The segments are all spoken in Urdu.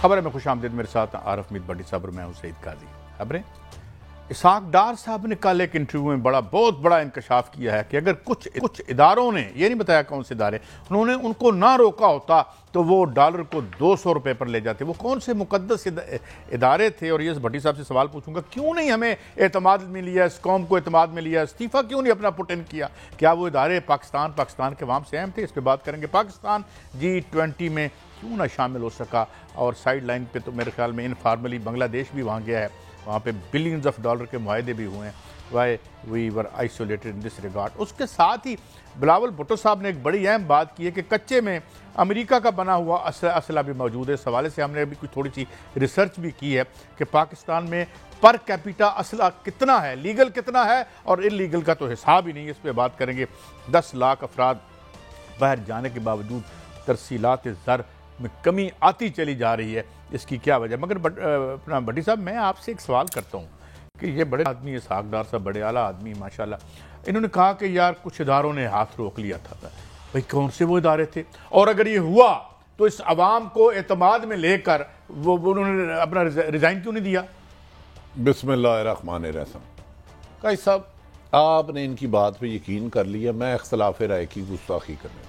خبریں میں خوش آمدید، میرے ساتھ عارف مید بٹی صاحب اور میں ہوں سعید قاضی۔ خبریں اسحاق ڈار صاحب نے کل ایک انٹرویو میں بہت بڑا انکشاف کیا ہے کہ اگر کچھ اداروں نے، یہ نہیں بتایا کون سے ادارے، انہوں نے ان کو نہ روکا ہوتا تو وہ ڈالر کو 200 روپے پر لے جاتے۔ وہ کون سے مقدس ادارے تھے؟ اور یہ بھٹی صاحب سے سوال پوچھوں گا، کیوں نہیں ہمیں اعتماد میں لیا، اس قوم کو اعتماد میں لیا، استعفیٰ کیوں نہیں اپنا پٹ ان کیا؟ کیا وہ ادارے پاکستان کے عوام سے اہم تھے؟ اس پہ بات کریں گے۔ پاکستان G20 میں کیوں نہ شامل ہو سکا؟ اور سائیڈ لائن پہ تو میرے خیال میں انفارملی بنگلہ دیش بھی وہاں گیا ہے، وہاں پہ بلینز آف ڈالر کے معاہدے بھی ہوئے ہیں۔ Why we are isolated in this regard. اس کے ساتھ ہی بلاول بھٹو صاحب نے ایک بڑی اہم بات کی ہے کہ کچے میں امریکہ کا بنا ہوا اسلحہ بھی موجود ہے۔ اس حوالے سے ہم نے ابھی کچھ تھوڑی سی ریسرچ بھی کی ہے کہ پاکستان میں پر کیپیٹا اسلحہ کتنا ہے، لیگل کتنا ہے اور ان لیگل کا تو حساب ہی نہیں ہے۔ اس پہ بات کریں گے۔ 10 لاکھ افراد باہر جانے کے باوجود ترسیلات زر میں کمی آتی چلی جا رہی ہے، اس کی کیا وجہ؟ مگر بھٹی صاحب میں آپ سے ایک سوال کرتا ہوں کہ یہ بڑے آدمی اسحاق ڈار صاحب بڑے اعلیٰ آدمی ماشاءاللہ، انہوں نے کہا کہ یار کچھ اداروں نے ہاتھ روک لیا تھا۔ بھئی کون سے وہ ادارے تھے؟ اور اگر یہ ہوا تو اس عوام کو اعتماد میں لے کر وہ انہوں نے اپنا ریزائن کیوں نہیں دیا؟ بسم اللہ الرحمن الرحیم۔ قائد صاحب، آپ نے ان کی بات پہ یقین کر لیا، میں اختلاف رائے کی گستاخی کرنے لگا۔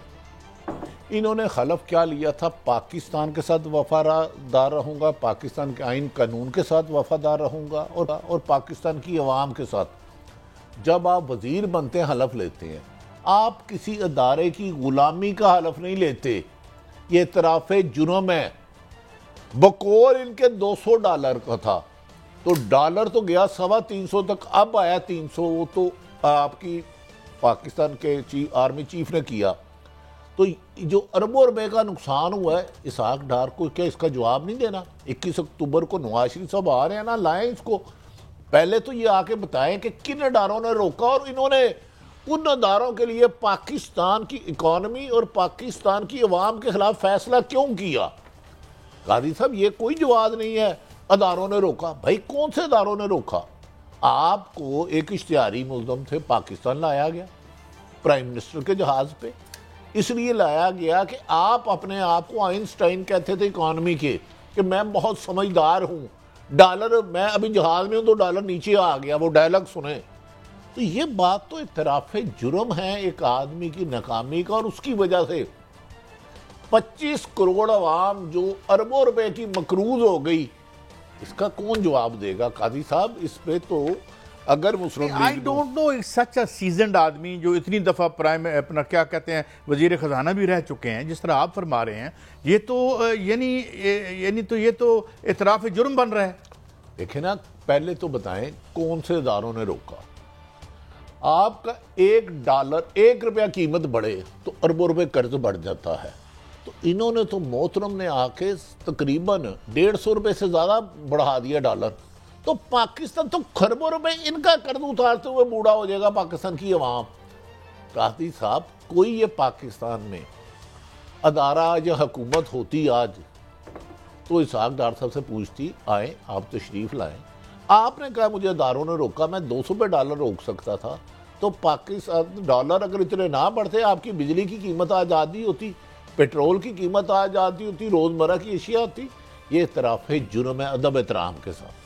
انہوں نے خلف کیا لیا تھا؟ پاکستان کے ساتھ وفادار رہوں گا، پاکستان کے آئین قانون کے ساتھ وفادار رہوں گا اور پاکستان کی عوام کے ساتھ۔ جب آپ وزیر بنتے ہیں حلف لیتے ہیں، آپ کسی ادارے کی غلامی کا حلف نہیں لیتے، یہ اعتراف جرم ہے۔ بقول ان کے $200 کا تھا تو ڈالر تو گیا 350 تک، اب آیا 300، وہ تو آپ کی پاکستان کے آرمی چیف نے کیا۔ تو جو اربوں روپے کا نقصان ہوا ہے اسحاق ڈار کو، کیا اس کا جواب نہیں دینا؟ 21 اکتوبر کو نواز شریف صاحب آ رہے ہیں نا، لائیں اس کو۔ پہلے تو یہ آ کے بتائیں کہ کن اداروں نے روکا اور انہوں نے ان اداروں کے لیے پاکستان کی اکانومی اور پاکستان کی عوام کے خلاف فیصلہ کیوں کیا؟ قاضی صاحب یہ کوئی جواز نہیں ہے اداروں نے روکا۔ بھائی کون سے اداروں نے روکا؟ آپ کو ایک اشتہاری ملزم تھے، پاکستان لایا گیا پرائم منسٹر کے جہاز پہ، اس لیے لایا گیا کہ آپ اپنے آپ کو آئنسٹائن کہتے تھے اکانومی کے، کہ میں بہت سمجھدار ہوں، ڈالر میں ابھی جہاز میں ہوں تو ڈالر نیچے آ گیا، وہ ڈائلاگ سنیں۔ تو یہ بات تو اعتراف جرم ہے ایک آدمی کی ناکامی کا، اور اس کی وجہ سے 25 کروڑ عوام جو اربوں روپے کی مقروض ہو گئی، اس کا کون جواب دے گا؟ قاضی صاحب اس پہ تو اگر مسلم I don't know such a seasoned آدمی جو اتنی دفعہ اپنا کیا کہتے ہیں وزیر خزانہ بھی رہ چکے ہیں، جس طرح آپ فرما رہے ہیں، یہ تو یہ تو اعتراف جرم بن رہا ہے۔ دیکھیں نا، پہلے تو بتائیں کون سے اداروں نے روکا؟ آپ کا $1 1 قیمت بڑھے تو اربوں روپے قرض بڑھ جاتا ہے۔ تو انہوں نے تو محترم نے آ کے تقریباً 150 روپے سے زیادہ بڑھا دیا ڈالر، تو پاکستان تو خربوں روپے ان کا قرض اتارتے ہوئے بوڑھا ہو جائے گا پاکستان کی عوام۔ قاضی صاحب کوئی یہ پاکستان میں ادارہ یا حکومت ہوتی آج تو اسحاق ڈار صاحب سے پوچھتی، آئیں آپ تشریف لائیں، آپ نے کہا مجھے اداروں نے روکا، میں 200 پہ ڈالر روک سکتا تھا، تو پاکستان ڈالر اگر اتنے نہ بڑھتے، آپ کی بجلی کی قیمت آج آدھی ہوتی، پیٹرول کی قیمت آج آدھی ہوتی، روزمرہ کی اشیاء ہوتی۔ یہ اعتراف جرم ہے ادب احترام کے ساتھ،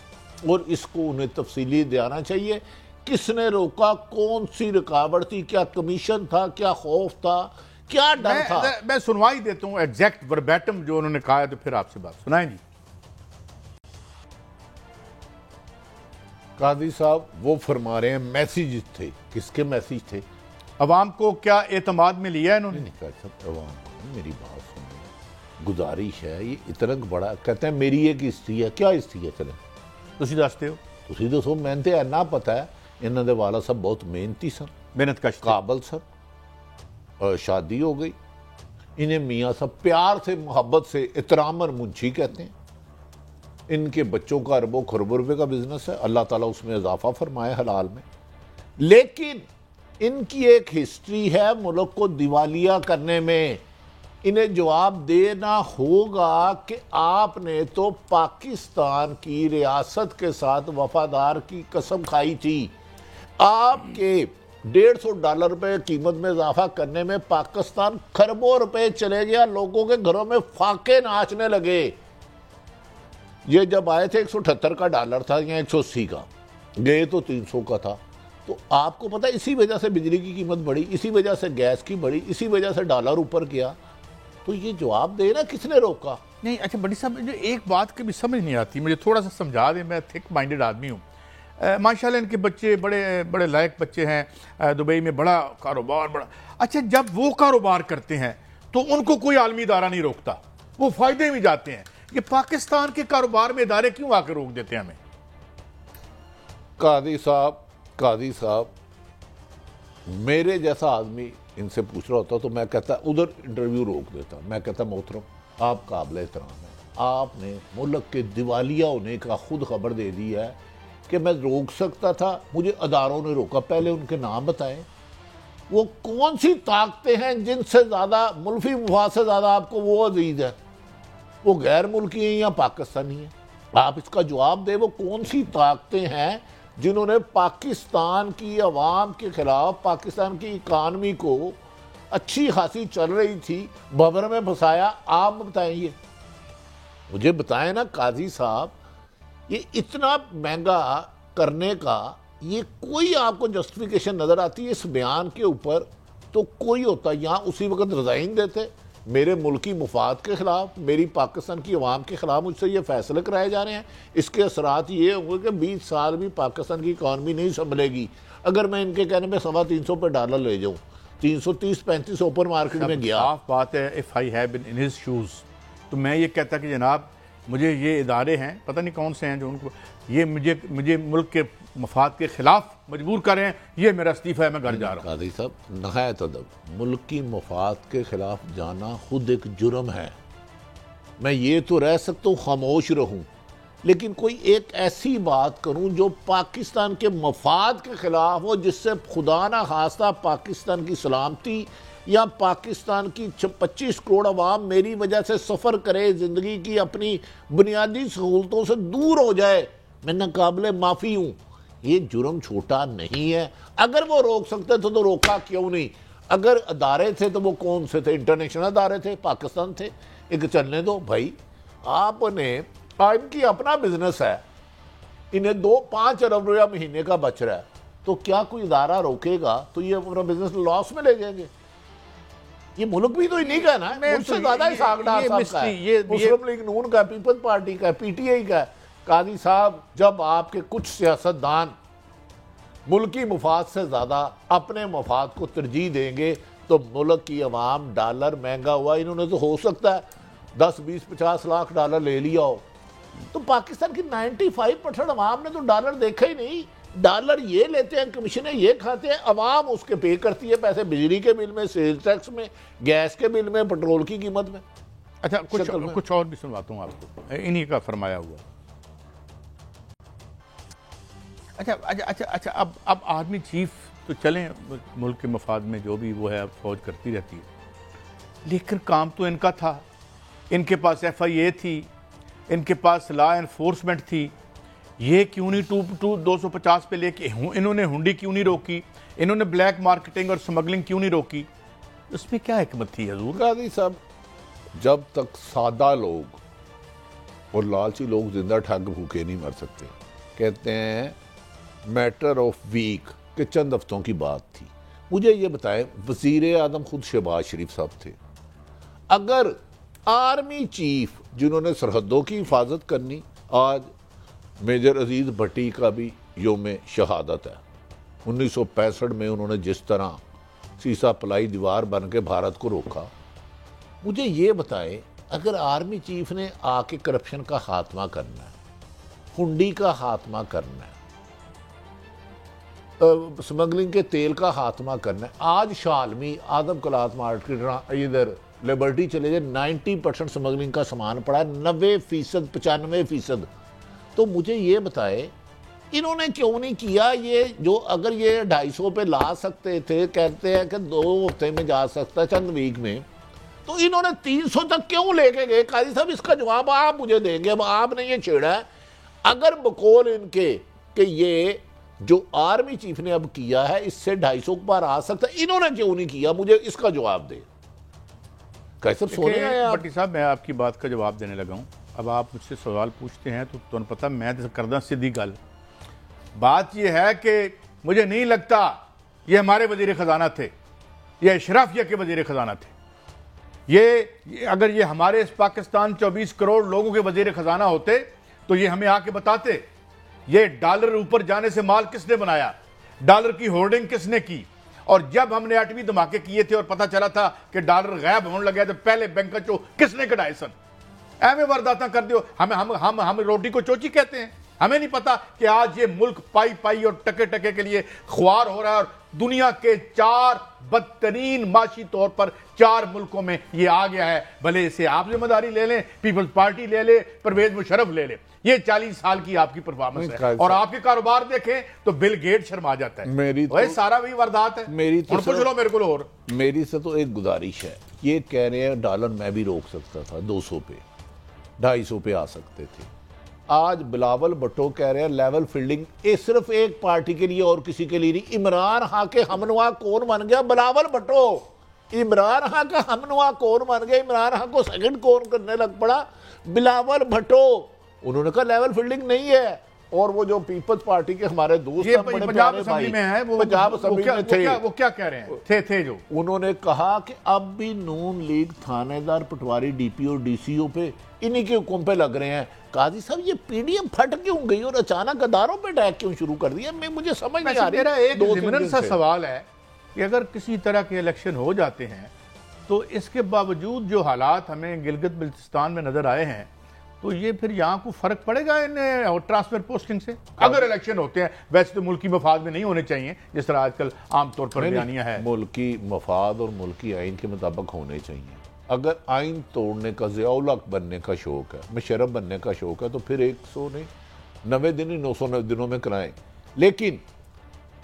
اور اس کو انہیں تفصیلی دینا چاہیے۔ کس نے روکا؟ کون سی رکاوٹ تھی؟ کیا کمیشن تھا؟ کیا خوف تھا؟ کیا ڈر تھا؟ میں سنوائی دیتا ہوں ایگزیکٹ وربیٹم جو انہوں نے کہا ہے، تو پھر آپ سے بات سنائیں جی۔ قاضی صاحب وہ فرما رہے ہیں میسیج تھے، کس کے میسیج تھے؟ عوام کو کیا اعتماد میں لیا ہے انہوں نے؟ نہیں کہا صاحب، عوام کو میری بات سنیں، گزارش ہے، یہ اتنا بڑا کہتے ہیں میری ایک ہسٹری ہے، کیا ہسٹری ہے؟ چلیں تسی دستے ہو، تسی دسو، میں تے اینا پتہ ہے انہوں دے والا صاحب بہت محنتی سن، محنت کش قابل سن، شادی ہو گئی، انہیں میاں صاحب پیار سے محبت سے احتراماً منشی کہتے ہیں، ان کے بچوں کا اربوں خربوں روپے کا بزنس ہے، اللہ تعالیٰ اس میں اضافہ فرمائے حلال میں، لیکن ان کی ایک ہسٹری ہے ملک کو دیوالیہ کرنے میں۔ انہیں جواب دینا ہوگا کہ آپ نے تو پاکستان کی ریاست کے ساتھ وفادار کی قسم کھائی تھی، آپ کے $150 پہ قیمت میں اضافہ کرنے میں پاکستان خربوں روپے چلے گیا، لوگوں کے گھروں میں فاقے ناچنے لگے۔ یہ جب آئے تھے 178 کا ڈالر تھا یا 180 کا، گئے تو 300 کا تھا. تو آپ کو پتہ اسی وجہ سے بجلی کی قیمت بڑھی، اسی وجہ سے گیس کی بڑھی، اسی وجہ سے ڈالر اوپر گیا. تو یہ جواب دے نا کس نے روکا؟ نہیں اچھا بڑی صاحب جو ایک بات کبھی سمجھ نہیں آتی، مجھے تھوڑا سا سمجھا دیں، میں تھک مائنڈڈ آدمی ہوں. ماشاءاللہ ان کے بچے بڑے لائق بچے ہیں، دبئی میں بڑا کاروبار بڑا. اچھا جب وہ کاروبار کرتے ہیں تو ان کو کوئی عالمی ادارہ نہیں روکتا، وہ فائدے میں جاتے ہیں. یہ پاکستان کے کاروبار میں ادارے کیوں آ کے روک دیتے ہیں ہمیں؟ قاضی صاحب میرے جیسا آدمی ان سے پوچھ رہا ہوتا تو میں کہتا ادھر انٹرویو روک دیتا. میں کہتا محترم آپ قابل احترام ہیں، آپ نے ملک کے دیوالیہ ہونے کا خود خبر دے دی ہے کہ میں روک سکتا تھا، مجھے اداروں نے روکا. پہلے ان کے نام بتائیں، وہ کون سی طاقتیں ہیں جن سے زیادہ ملفی مفاد سے زیادہ آپ کو وہ عزیز ہے؟ وہ غیر ملکی ہیں یا پاکستانی ہیں؟ آپ اس کا جواب دیں. وہ کون سی طاقتیں ہیں جنہوں نے پاکستان کی عوام کے خلاف، پاکستان کی اکانومی کو اچھی خاصی چل رہی تھی بھنور میں پھنسایا؟ آپ بتائیں، یہ مجھے بتائیں نا قاضی صاحب. یہ اتنا مہنگا کرنے کا یہ کوئی آپ کو جسٹیفیکیشن نظر آتی ہے اس بیان کے اوپر؟ تو کوئی ہوتا یہاں اسی وقت ریزائن دیتے. میرے ملکی مفاد کے خلاف، میری پاکستان کی عوام کے خلاف مجھ سے یہ فیصلے کرائے جا رہے ہیں. اس کے اثرات یہ ہوں گے کہ 20 سال بھی پاکستان کی اکانومی نہیں سنبھلے گی اگر میں ان کے کہنے پہ 350 پہ ڈالر لے جاؤں. 330-35 اوپر مارکیٹ میں گیا. صاف بات ہے. if I have been in his shoes تو میں یہ کہتا کہ جناب مجھے یہ ادارے ہیں، پتہ نہیں کون سے ہیں جو ان کو یہ مجھے ملک کے مفاد کے خلاف مجبور کریں، یہ میرا استعفیٰ ہے، میں گھر جا رہا ہوں. قاضی صاحب نہایت ادب، ملک کی مفاد کے خلاف جانا خود ایک جرم ہے. میں یہ تو رہ سکتا ہوں خاموش رہوں، لیکن کوئی ایک ایسی بات کروں جو پاکستان کے مفاد کے خلاف ہو، جس سے خدا نہ خواستہ پاکستان کی سلامتی یا پاکستان کی 25 کروڑ عوام میری وجہ سے سفر کرے، زندگی کی اپنی بنیادی سہولتوں سے دور ہو جائے. میں ناقابل معافی ہوں. یہ جرم چھوٹا نہیں ہے. اگر وہ روک سکتے تھے تو روکا کیوں نہیں؟ اگر ادارے تھے تو وہ کون سے تھے؟ انٹرنیشنل ادارے تھے، پاکستان تھے. ایک چلنے دو بھائی. آپ نے ان کی اپنا بزنس ہے، انہیں 2-5 ارب روپیہ مہینے کا بچ رہا ہے، تو کیا کوئی ادارہ روکے گا تو یہ اپنا بزنس لاس میں لے جائیں گے؟ یہ ملک بھی تو ہی نہیں کا نا، ملک سے زیادہ اسحاق ڈار صاحب کا ہے، مسلم لیگ نون کا، پیپلز پارٹی کا، پی ٹی آئی کا ہے. قاضی صاحب جب آپ کے کچھ سیاستدان ملکی مفاد سے زیادہ اپنے مفاد کو ترجیح دیں گے تو ملک کی عوام، ڈالر مہنگا ہوا، انہوں نے تو ہو سکتا ہے 10-20-50 لاکھ ڈالر لے لیا ہو، تو پاکستان کی 95% عوام نے تو ڈالر دیکھا ہی نہیں. ڈالر یہ لیتے ہیں، کمیشنیں یہ کھاتے ہیں، عوام اس کے پے کرتی ہے پیسے، بجلی کے بل میں، سیل ٹیکس میں، گیس کے بل میں، پٹرول کی قیمت میں. اچھا کچھ اور بھی سنواتا ہوں آپ کو انہی کا فرمایا ہوا. اچھا اب آرمی چیف تو چلیں ملک کے مفاد میں جو بھی وہ ہے فوج کرتی رہتی ہے، لیکن کام تو ان کا تھا. ان کے پاس FIA تھی، ان کے پاس لا انفورسمنٹ تھی. یہ کیوں نہیں 250 پہ لے کے انہوں نے ہنڈی کیوں نہیں روکی؟ انہوں نے بلیک مارکیٹنگ اور سمگلنگ کیوں نہیں روکی؟ اس میں کیا حکمت تھی حضور؟ قاضی صاحب جب تک سادہ لوگ اور لالچی لوگ زندہ ٹھگ بھوکے نہیں مر سکتے. کہتے ہیں میٹر آف ویک کہ چند ہفتوں کی بات تھی. مجھے یہ بتائیں، وزیر اعظم خود شہباز شریف صاحب تھے. اگر آرمی چیف جنہوں نے سرحدوں کی حفاظت کرنی، آج میجر عزیز بھٹی کا بھی یوم شہادت ہے، 1965 میں انہوں نے جس طرح سیسا پلائی دیوار بن کے بھارت کو روکا. مجھے یہ بتائیں اگر آرمی چیف نے آ کے کرپشن کا خاتمہ کرنا ہے، ہنڈی کا خاتمہ کرنا ہے، سمگلنگ کے تیل کا خاتمہ کرنا ہے، آج شالمی آدم کلات مارکیٹ ادھر لیبرٹی چلے جائے 90% سمگلنگ کا سامان پڑا ہے، 90%، 95%. تو مجھے یہ بتائے انہوں نے کیوں نہیں کیا یہ جو اگر یہ 250 پہ لا سکتے تھے، کہتے ہیں کہ 2 ہفتے میں جا سکتا ہے، چند ویک میں، تو انہوں نے 300 تک کیوں لے کے گئے؟ قاضی صاحب اس کا جواب آپ مجھے دیں گے. اب آپ نے یہ چھیڑا ہے. اگر بقول ان کے کہ یہ جو آرمی چیف نے اب کیا ہے اس سے 250 پر آ سکتا ہے، انہوں نے کیوں نہیں کیا؟ مجھے اس کا جواب دے. کیسے سونے آئے آپ؟ بٹی صاحب میں آپ کی بات کا جواب دینے لگا ہوں. اب آپ مجھ سے سوال پوچھتے ہیں تو تمہیں پتہ میں کردہ سیدھی گل. بات یہ ہے کہ مجھے نہیں لگتا یہ ہمارے وزیر خزانہ تھے, یہ اشرافیہ کے وزیر خزانہ تھے. یہ اگر یہ ہمارے اس پاکستان 24 کروڑ لوگوں کے وزیر خزانہ ہوتے تو یہ ہمیں آ کے بتاتے یہ ڈالر اوپر جانے سے مال کس نے بنایا, ڈالر کی ہولڈنگ کس نے کی. اور جب ہم نے ایٹمی دھماکے کیے تھے اور پتہ چلا تھا کہ ڈالر غائب ہونے لگا تو پہلے بینک چو کس نے کٹائے سن. ایویں وارداتاں کر دیو. ہم روٹی کو چوچی کہتے ہیں. ہمیں نہیں پتا کہ آج یہ ملک پائی پائی اور ٹکے ٹکے کے لیے خوار ہو رہا ہے, اور دنیا کے 4 بدترین معاشی طور پر 4 ملکوں میں یہ آ گیا ہے. بھلے اسے آپ ذمہ داری لے لیں, پیپلز پارٹی لے لے, پرویز مشرف لے لے. یہ 40 سال کی آپ کی پرفارمنس ہے, اور آپ کے کاروبار دیکھیں تو بل گیٹ شرما جاتا ہے. وہ سارا بھی واردات ہے. پوچھ لو میرے کو. اور میری سے تو ایک گزارش ہے, یہ کہہ رہے ہیں ڈالر میں بھی روک سکتا تھا 200 پہ 250 پہ آ سکتے تھے. آج بلاول بھٹو کہہ رہے ہیں لیول فیلڈنگ صرف ایک پارٹی کے لیے اور کسی کے لیے نہیں. عمران خان کے ہمنوا کون بن گیا؟ بلاول بھٹو. عمران خان کا ہمنوا کون بن گیا؟ عمران خان کو سیکنڈ کون کرنے لگ پڑا؟ بلاول بھٹو. انہوں نے کہا لیول فیلڈنگ نہیں ہے. اور وہ جو پیپلز پارٹی کے ہمارے دوست یہ پنجاب اسمبلی میں ہے, پنجاب اسمبلی میں تھے, وہ کیا کہہ رہے ہیں تھے جو انہوں نے کہا کہ اب بھی نون لیگ تھانے دار پٹواری ڈی پی اور ڈی سی او پہ انہی کے حکم پہ لگ رہے ہیں. قاضی صاحب یہ پی ڈی ایم پھٹ کیوں گئی اور اچانک اداروں پہ اٹیک کیوں شروع کر دیا؟ مجھے سمجھ نہیں آ رہی. میرا ایک ضمن سا سوال ہے کہ اگر کسی طرح کے الیکشن ہو جاتے ہیں تو اس کے باوجود جو حالات ہمیں گلگت بلتستان میں نظر آئے ہیں تو یہ پھر یہاں کو فرق پڑے گا ان ٹرانسفر پوسٹنگ سے اگر الیکشن ہوتے ہیں؟ ویسے تو ملکی مفاد میں نہیں ہونے چاہیے جس طرح آج کل عام طور پر بیانیہ ہے. ملکی مفاد اور ملکی آئین کے مطابق ہونے چاہیے. اگر آئین توڑنے کا, ضیاء الحق بننے کا شوق ہے, مشرف بننے کا شوق ہے, تو پھر 100 نہیں 90 دن ہی 900 دنوں میں کرائیں. لیکن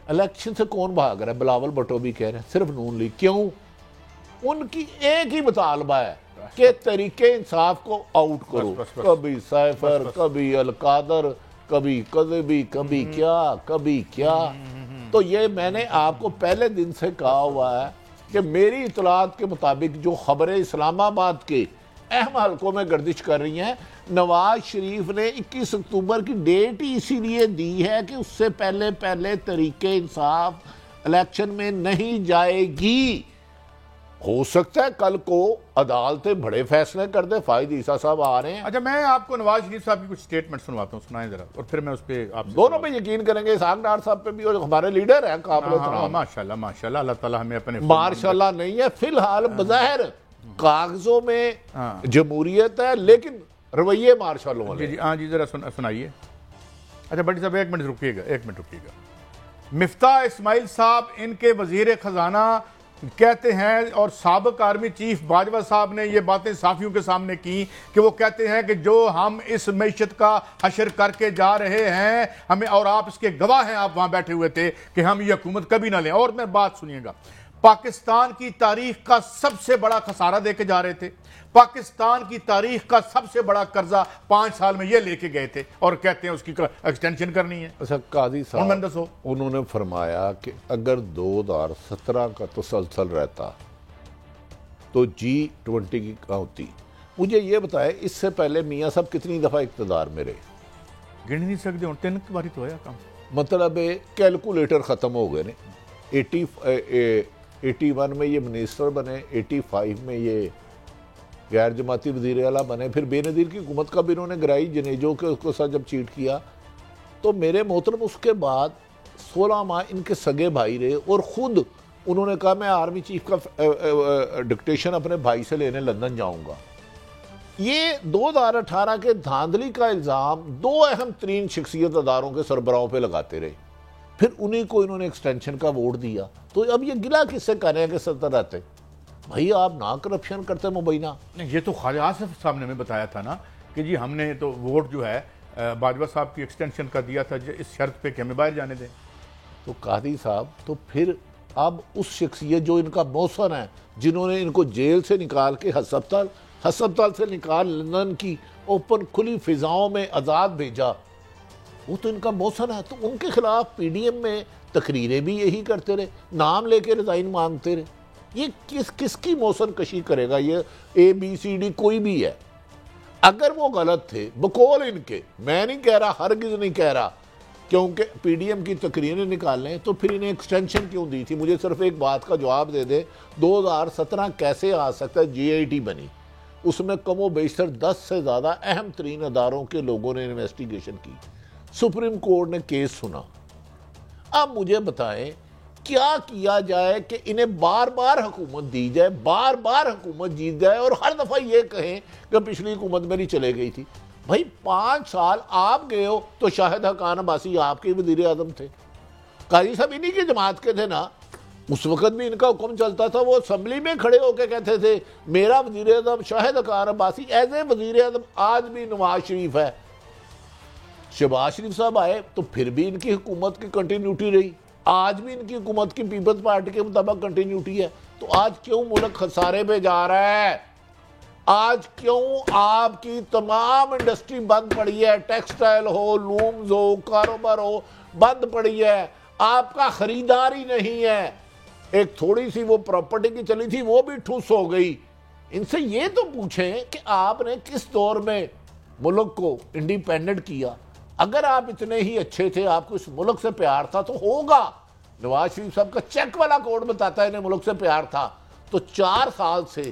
الیکشن سے کون بھاگ رہا ہے؟ بلاول بھٹو بھی کہہ رہے ہیں صرف نون لیگ. کیوں؟ ان کی ایک ہی مطالبہ ہے کہ تحریک انصاف کو آؤٹ کرو. کبھی سیفر, کبھی القادر, کبھی قذبی, کبھی کیا. تو یہ میں نے آپ کو پہلے دن سے کہا ہوا ہے کہ میری اطلاعات کے مطابق جو خبریں اسلام آباد کے اہم حلقوں میں گردش کر رہی ہیں, نواز شریف نے 21 اکتوبر کی ڈیٹ ہی اسی لیے دی ہے کہ اس سے پہلے تحریک انصاف الیکشن میں نہیں جائے گی. ہو سکتا ہے کل کو عدالتیں بڑے فیصلے کر دے. فائد عیسیٰ صاحب آ رہے ہیں. اچھا میں آپ کو نواز شریف صاحب کی کچھ سٹیٹمنٹ سنواتا ہوں, سنائیں ذرا, اور پھر میں اس پہ آپ دونوں پہ یقین کریں گے. اسحاق ڈار صاحب پہ بھی, اور ہمارے لیڈر ہیں قابل احترام. ماشاءاللہ اللہ تعالیٰ ہمیں اپنے ماشاءاللہ نہیں ہے فی الحال, بظاہر کاغذوں میں جمہوریت ہے لیکن رویے مارشل والے. جی ذرا سنائیے. اچھا بھٹی صاحب ایک منٹ رکیے گا. مفتاح اسماعیل صاحب ان کے وزیر خزانہ کہتے ہیں, اور سابق آرمی چیف باجوہ صاحب نے یہ باتیں صحافیوں کے سامنے کی کہ وہ کہتے ہیں کہ جو ہم اس معیشت کا حشر کر کے جا رہے ہیں ہمیں, اور آپ اس کے گواہ ہیں, آپ وہاں بیٹھے ہوئے تھے, کہ ہم یہ حکومت کبھی نہ لیں. اور میں بات سنیے گا, پاکستان کی تاریخ کا سب سے بڑا خسارہ دے کے جا رہے تھے, پاکستان کی تاریخ کا سب سے بڑا قرضہ 5 سال میں یہ لے کے گئے تھے, اور کہتے ہیں اس کی ایکسٹینشن کرنی ہے. اچھا قاضی صاحب انہوں نے فرمایا کہ اگر 2017 کا تسلسل رہتا تو G20 کی ہوتی. مجھے یہ بتائے اس سے پہلے میاں صاحب کتنی دفعہ اقتدار میں رہے؟ گن نہیں سکتے, 3 باری تو ہے کام. مطلب کیلکولیٹر ختم ہو گئے نے. 81 میں یہ منسٹر بنے, 85 میں یہ غیر جماعتی وزیر اعلیٰ بنے, پھر بے نظیر کی حکومت کا بھی انہوں نے گرائی جنیجو کے اس کو ساتھ جب چیٹ کیا. تو میرے محترم اس کے بعد 16 ماہ ان کے سگے بھائی رہے, اور خود انہوں نے کہا میں آرمی چیف کا ڈکٹیشن اپنے بھائی سے لینے لندن جاؤں گا. یہ 2018 کے دھاندلی کا الزام 2 اہم ترین شخصیت اداروں کے سربراہوں پہ لگاتے رہے, پھر انہی کو انہوں نے ایکسٹینشن کا ووٹ دیا. تو اب یہ گلا کس سے کر رہے ہیں کہ صدر رہتے بھائی آپ نہ کرپشن کرتے مبینہ. یہ تو خواجہ آصف صاحب نے ہمیں بتایا تھا نا کہ جی ہم نے تو ووٹ جو ہے باجوہ صاحب کی ایکسٹینشن کا دیا تھا اس شرط پہ کہ ہمیں باہر جانے دیں. تو قاضی صاحب تو پھر اب اس شخصیت جو ان کا موثر ہے, جنہوں نے ان کو جیل سے نکال کے ہسپتال سے نکال لندن کی اوپن کھلی فضاؤں میں آزاد بھیجا, وہ تو ان کا موثر ہے. تو ان کے خلاف پی ڈی ایم میں تقریریں بھی یہی کرتے رہے, نام لے کے ریزائن مانگتے رہے. یہ کس کی موثر کشی کرے گا؟ یہ ABCD کوئی بھی ہے. اگر وہ غلط تھے بقول ان کے، میں نہیں کہہ رہا، ہرگز نہیں کہہ رہا، کیونکہ پی ڈی ایم کی تقریریں نکال لیں تو پھر انہیں ایکسٹینشن کیوں دی تھی؟ مجھے صرف ایک بات کا جواب دے دے، 2017 کیسے آ سکتا ہے؟ جی آئی ٹی بنی، اس میں کم و بیشتر 10 سے زیادہ اہم ترین اداروں کے لوگوں نے انویسٹیگیشن کی، سپریم کورٹ نے کیس سنا۔ اب مجھے بتائیں کیا کیا جائے کہ انہیں بار بار حکومت دی جائے، بار بار حکومت جیت جائے اور ہر دفعہ یہ کہیں کہ پچھلی حکومت میری چلے گئی تھی؟ بھائی 5 سال آپ گئے ہو تو شاہد حقان عباسی آپ کے وزیر اعظم تھے، قاضی صاحب انہی کی جماعت کے تھے نا، اس وقت بھی ان کا حکم چلتا تھا، وہ اسمبلی میں کھڑے ہو کے کہتے تھے میرا وزیر اعظم شاہد حقان عباسی ایز اے وزیر اعظم۔ آج بھی نواز شریف ہے، شہباز شریف صاحب آئے تو پھر بھی ان کی حکومت کی کنٹینیوٹی رہی، آج بھی ان کی حکومت کی پیپلز پارٹی کے مطابق کنٹینیوٹی ہے۔ تو آج کیوں ملک خسارے پہ جا رہا ہے؟ آج کیوں آپ کی تمام انڈسٹری بند پڑی ہے، ٹیکسٹائل ہو، لومز ہو، کاروبار ہو، بند پڑی ہے، آپ کا خریدار ہی نہیں ہے۔ ایک تھوڑی سی وہ پراپرٹی کی چلی تھی وہ بھی ٹھوس ہو گئی۔ ان سے یہ تو پوچھیں کہ آپ نے کس دور میں ملک کو انڈیپینڈنٹ کیا؟ اگر آپ اتنے ہی اچھے تھے، آپ کو اس ملک سے پیار تھا تو ہوگا۔ نواز شریف صاحب کا چیک والا کوڈ بتاتا ہے انہیں ملک سے پیار تھا، تو 4 سال سے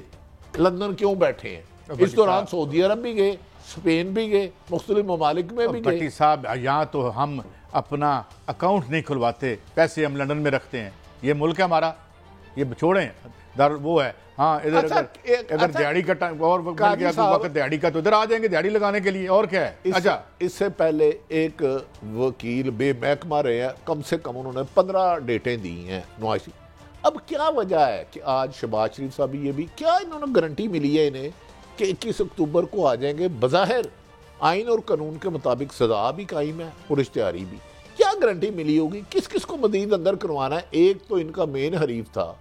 لندن کیوں بیٹھے ہیں؟ اس دوران سعودی عرب بھی گئے، اسپین بھی گئے، مختلف ممالک میں بھی گئے۔ بٹی صاحب یہاں تو ہم اپنا اکاؤنٹ نہیں کھلواتے، پیسے ہم لندن میں رکھتے ہیں، یہ ملک ہے ہمارا، یہ چھوڑیں در وہ ہے۔ ہاں ادھر اگر دیہڑی کا ٹائم اور مل گیا تو وقت دیہڑی کا تو ادھر آ جائیں گے دیہڑی لگانے کے لیے، اور کیا ہے۔ اچھا اس سے پہلے ایک وکیل بے محکمہ رہے ہیں، کم سے کم انہوں نے 15 ڈیٹیں دی ہیں نواز شریف۔ اب کیا وجہ ہے کہ آج شہباز شریف صاحب یہ بھی کیا انہوں نے گارنٹی ملی ہے انہیں کہ 21 اکتوبر کو آ جائیں گے؟ بظاہر آئین اور قانون کے مطابق سزا بھی قائم ہے اور اشتہاری بھی، کیا گارنٹی ملی ہوگی؟ کس کس کو مزید اندر کروانا ہے؟ ایک تو ان کا مین حریف تھا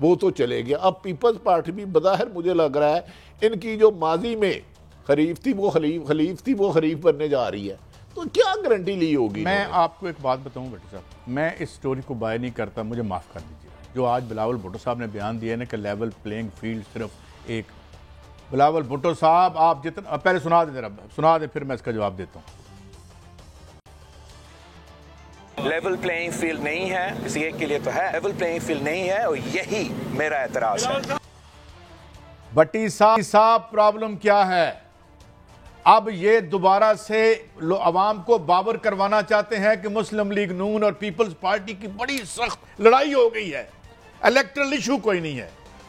وہ تو چلے گیا، اب پیپلز پارٹی بھی بظاہر مجھے لگ رہا ہے ان کی جو ماضی میں حریف تھی وہ خلیف تھی وہ حریف بننے جا رہی ہے، تو کیا گارنٹی لی ہوگی؟ میں آپ کو ایک بات بتاؤں بیٹے صاحب، میں اس سٹوری کو بائی نہیں کرتا، مجھے معاف کر دیجیے۔ جو آج بلاول بھٹو صاحب نے بیان دیا ہے نا کہ لیول پلینگ فیلڈ صرف ایک، بلاول بھٹو صاحب آپ جتنا پہلے سنا دیں پھر میں اس کا جواب دیتا ہوں۔ لیول پلینگ فیلڈ نہیں ہے، کسی ایک کے لیے تو ہے، لیول پلینگ فیلڈ نہیں ہے اور یہی میرا اعتراض ہے۔ بٹی صاحب پرابلم کیا ہے؟ اب یہ دوبارہ سے عوام کو باور کروانا چاہتے ہیں کہ مسلم لیگ نون اور پیپلز پارٹی کی بڑی سخت لڑائی ہو گئی ہے، الیکٹرل ایشو کوئی نہیں ہے۔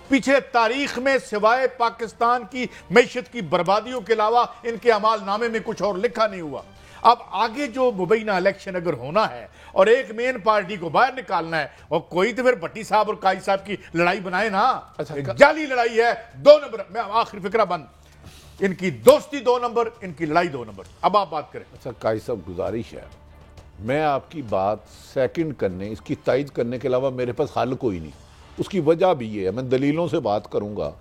پیچھے تاریخ میں سوائے پاکستان کی معیشت کی بربادیوں کے علاوہ ان کے اعمال نامے میں کچھ اور لکھا نہیں ہوا۔ اب آگے جو مبینہ الیکشن اگر ہونا ہے اور ایک مین پارٹی کو باہر نکالنا ہے، اور کوئی تو پھر بھٹی صاحب اور قائد صاحب کی لڑائی بنائے نا، جعلی لڑائی ہے 2 نمبر میں آخری فکرہ بند، ان کی دوستی 2 نمبر، ان کی لڑائی 2 نمبر۔ اب آپ بات کریں۔ اچھا قائد صاحب گزارش ہے، میں آپ کی بات سیکنڈ کرنے، اس کی تائید کرنے کے علاوہ میرے پاس حل کوئی نہیں۔ اس کی وجہ بھی یہ ہے، میں دلیلوں سے بات کروں گا۔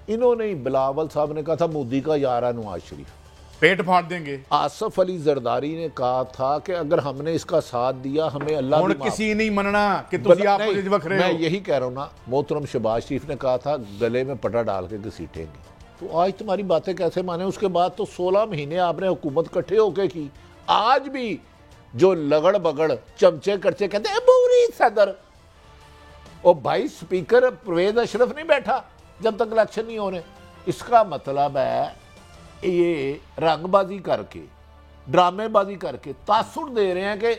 انہوں نے بلاول صاحب نے کہا تھا مودی کا یار ہے نواز شریف، پیٹ پھاڑ دیں گے۔ آصف علی زرداری نے کہا تھا کہ اگر ہم نے اس کا ساتھ دیا ہمیں اللہ بھی معاف۔ کسی نہیں مننا کہ تسی آپ مجھے وکھ رہے ہو۔ میں یہی کہہ رہا ہوں نا، محترم شہباز شریف نے کہا تھا گلے میں پٹا ڈال کے گھسیٹیں گے، تو آج تمہاری باتیں کیسے مانے؟ اس کے بعد تو 16 مہینے آپ نے حکومت کٹھے ہو کے کی، آج بھی جو لگڑ بگڑ چمچے کرچے کہتے ہیں بوری صدر، اور بھائی سپیکر پرویز اشرف نہیں بیٹھا جب تک الیکشن نہیں ہونے۔ اس کا مطلب ہے یہ رنگ بازی کر کے، ڈرامے بازی کر کے تاثر دے رہے ہیں کہ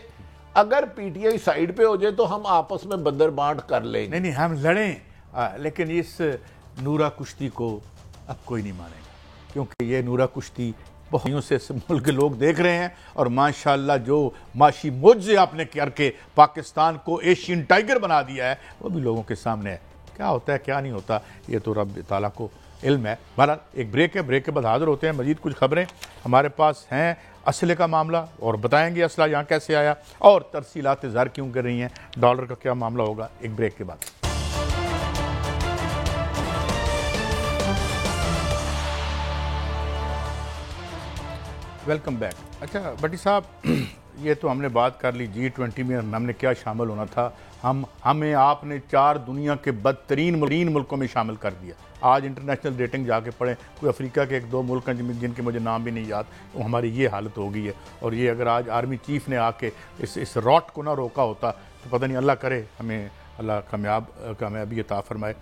اگر پی ٹی آئی سائیڈ پہ ہو جائے تو ہم آپس میں بندر بانٹ کر لیں گے۔ نہیں ہم لڑیں، لیکن اس نورا کشتی کو اب کوئی نہیں مانے گا، کیونکہ یہ نورا کشتی بہت سے ملک کے لوگ دیکھ رہے ہیں، اور ماشاءاللہ جو معاشی معجزے آپ نے کر کے پاکستان کو ایشین ٹائگر بنا دیا ہے وہ بھی لوگوں کے سامنے ہے۔ کیا ہوتا ہے کیا نہیں ہوتا یہ تو رب تعالیٰ کو علم ہے۔ بہرحال ایک بریک ہے، بریک کے بعد حاضر ہوتے ہیں، مزید کچھ خبریں ہمارے پاس ہیں، اسلحے کا معاملہ اور بتائیں گے اسلحہ یہاں کیسے آیا، اور ترسیلات زر کیوں کر رہی ہیں، ڈالر کا کیا معاملہ ہوگا، ایک بریک کے بعد۔ Welcome back. اچھا بٹی صاحب، یہ تو ہم نے بات کر لی G20 میں ہم نے کیا شامل ہونا تھا. ہمیں آپ نے 4 دنیا کے بدترین ملکوں میں شامل کر دیا. آج انٹرنیشنل ریٹنگ جا کے پڑھیں, کوئی افریقہ کے 1-2 ملک ہیں جن کے مجھے نام بھی نہیں یاد, وہ ہماری یہ حالت ہو گئی ہے. اور یہ اگر آج آرمی چیف نے آ کے اس راٹ کو نہ روکا ہوتا تو پتہ نہیں, اللہ کرے ہمیں اللہ کامیابی عطا فرمائے.